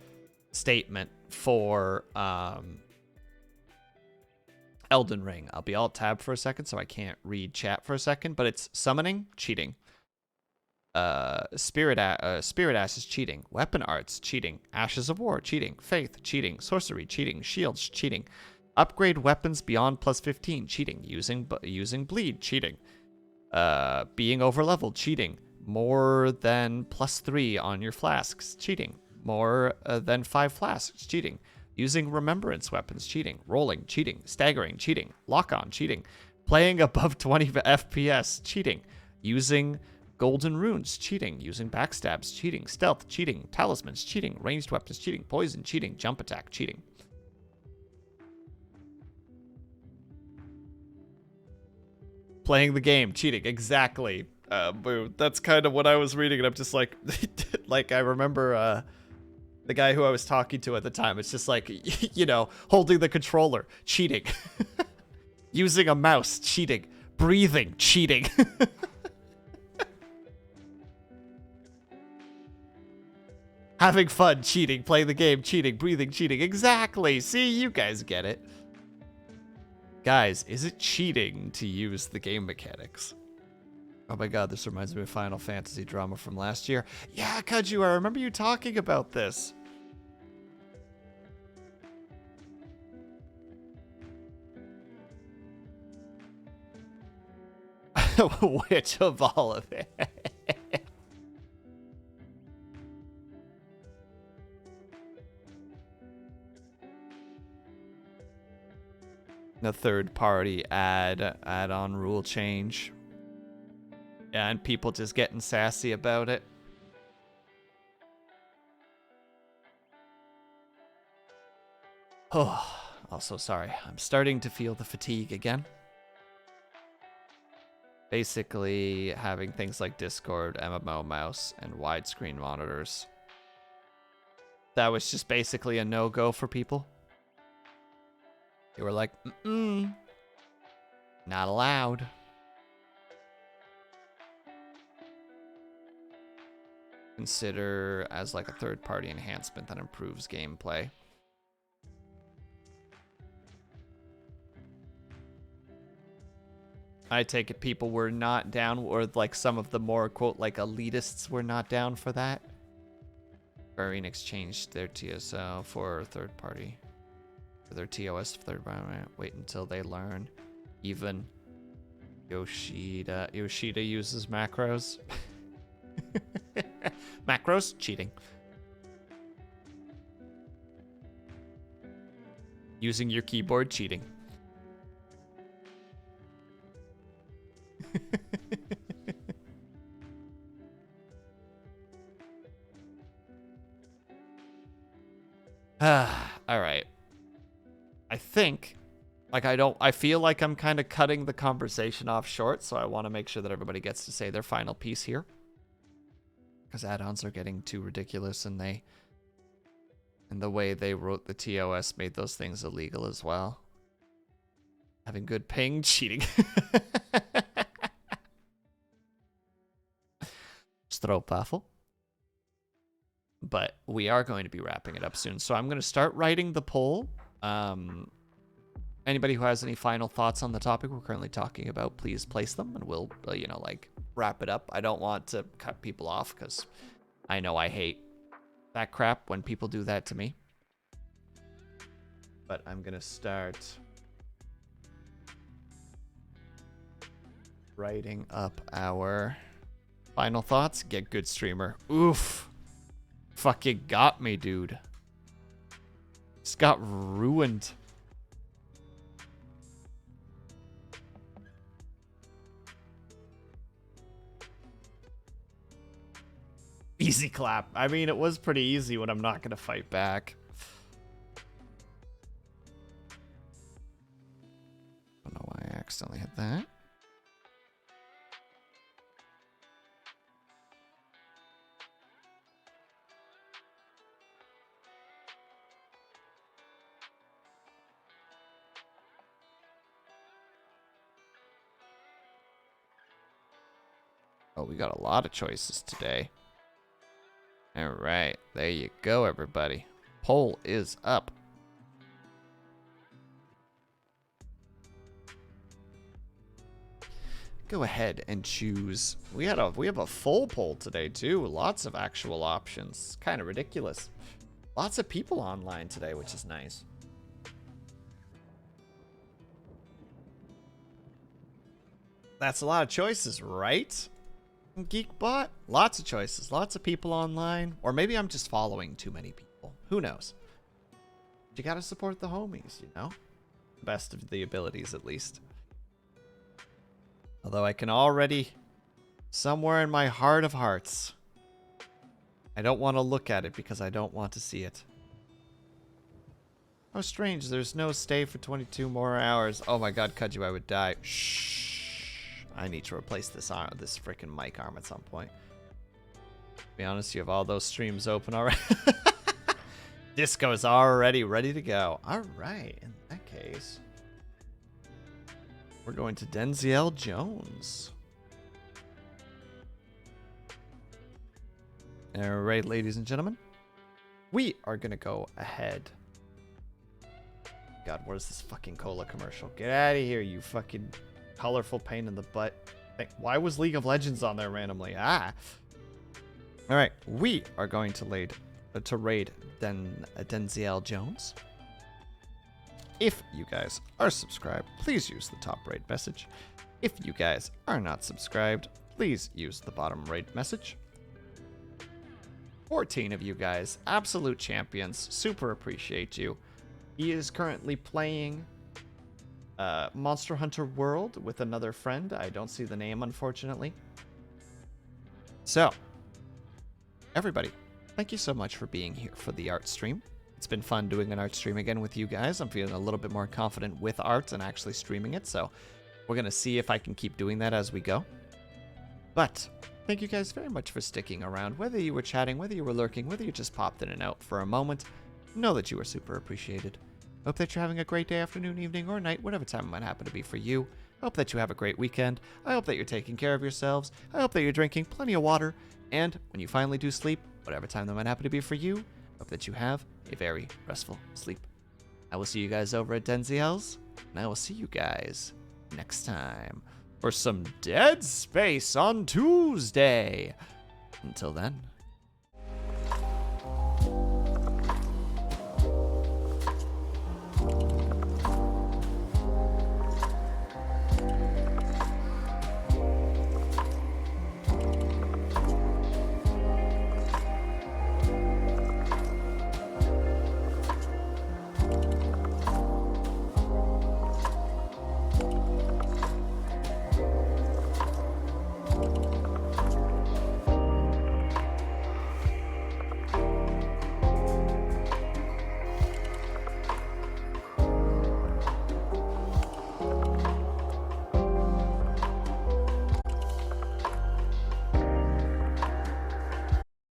statement for Elden Ring. I'll be alt tab for a second so I can't read chat for a second, but it's summoning, cheating. Spirit Ash is cheating. Weapon Arts, cheating. Ashes of War, cheating. Faith, cheating. Sorcery, cheating. Shields, cheating. Upgrade weapons beyond +15, cheating. Using bleed, cheating. Being overleveled, cheating. More than +3 on your flasks, cheating. More than 5 flasks, cheating. Using remembrance weapons, cheating. Rolling, cheating. Staggering, cheating. Lock-on, cheating. Playing above 20 FPS, cheating. Using Golden runes, cheating. Using backstabs, cheating. Stealth, cheating. Talismans, cheating. Ranged weapons, cheating. Poison, cheating. Jump attack, cheating. Playing the game, cheating. Exactly. Boo. That's kind of what I was reading, and I'm just like, like I remember the guy who I was talking to at the time. It's just like, you know, holding the controller, cheating. Using a mouse, cheating. Breathing, cheating. Having fun, cheating. Playing the game, cheating. Breathing, cheating. Exactly. See, you guys get it. Guys, is it cheating to use the game mechanics? Oh my god, this reminds me of Final Fantasy drama from last year. Yeah, Kaju, I remember you talking about this. Which of all of it? The third-party add-on rule change. Yeah, and people just getting sassy about it. Oh, also sorry. I'm starting to feel the fatigue again. Basically, having things like Discord, MMO mouse, and widescreen monitors. That was just basically a no-go for people. They were like, not allowed. Consider as like a third-party enhancement that improves gameplay. I take it people were not down, or like some of the more, quote, like elitists were not down for that. Square Enix changed their TSO for third party. For their TOS for third party. Wait until they learn. Even Yoshida uses macros. Macros? Cheating. Using your keyboard? Cheating. All right. I think, like, I feel like I'm kind of cutting the conversation off short, so I want to make sure that everybody gets to say their final piece here. Because add-ons are getting too ridiculous, and the way they wrote the TOS made those things illegal as well. Having good ping, cheating. Stroopwafel. But we are going to be wrapping it up soon, so I'm going to start writing the poll. Anybody who has any final thoughts on the topic we're currently talking about, please place them, and we'll, you know, like, wrap it up. I don't want to cut people off, because I know I hate that crap when people do that to me. But I'm going to start writing up our final thoughts. Get good, streamer. Oof. Fucking got me, dude. Just got ruined. Easy clap. I mean, it was pretty easy when I'm not going to fight back. I don't know why I accidentally hit that. Oh, we got a lot of choices today. All right, there you go, everybody. Poll is up. Go ahead and choose. We have a full poll today too. Lots of actual options. Kind of ridiculous. Lots of people online today, which is nice. That's a lot of choices, right? Geekbot? Lots of choices. Lots of people online. Or maybe I'm just following too many people. Who knows? You gotta support the homies, you know? Best of the abilities, at least. Although I can already Somewhere in my heart of hearts. I don't want to look at it because I don't want to see it. How strange, there's no stay for 22 more hours. Oh my god, Kudju, I would die. Shh. I need to replace this arm, this freaking mic arm at some point. To be honest, you have all those streams open already. Disco's already ready to go. Alright, in that case, we're going to Denziel Jones. Alright, ladies and gentlemen. We are going to go ahead. God, what is this fucking cola commercial? Get out of here, you fucking colorful pain in the butt. Why was League of Legends on there randomly? Ah. Alright, we are going to raid Denziel Jones. If you guys are subscribed, please use the top raid message. If you guys are not subscribed, please use the bottom raid message. 14 of you guys, absolute champions, super appreciate you. He is currently playing Monster Hunter World with another friend. I don't see the name, unfortunately. So, everybody, thank you so much for being here for the art stream. It's been fun doing an art stream again with you guys. I'm feeling a little bit more confident with art and actually streaming it, so we're going to see if I can keep doing that as we go. But thank you guys very much for sticking around. Whether you were chatting, whether you were lurking, whether you just popped in and out for a moment, know that you are super appreciated. Hope that you're having a great day, afternoon, evening, or night, whatever time it might happen to be for you. I hope that you have a great weekend. I hope that you're taking care of yourselves. I hope that you're drinking plenty of water. And when you finally do sleep, whatever time that might happen to be for you, hope that you have a very restful sleep. I will see you guys over at Denziel's, and I will see you guys next time for some Dead Space on Tuesday. Until then.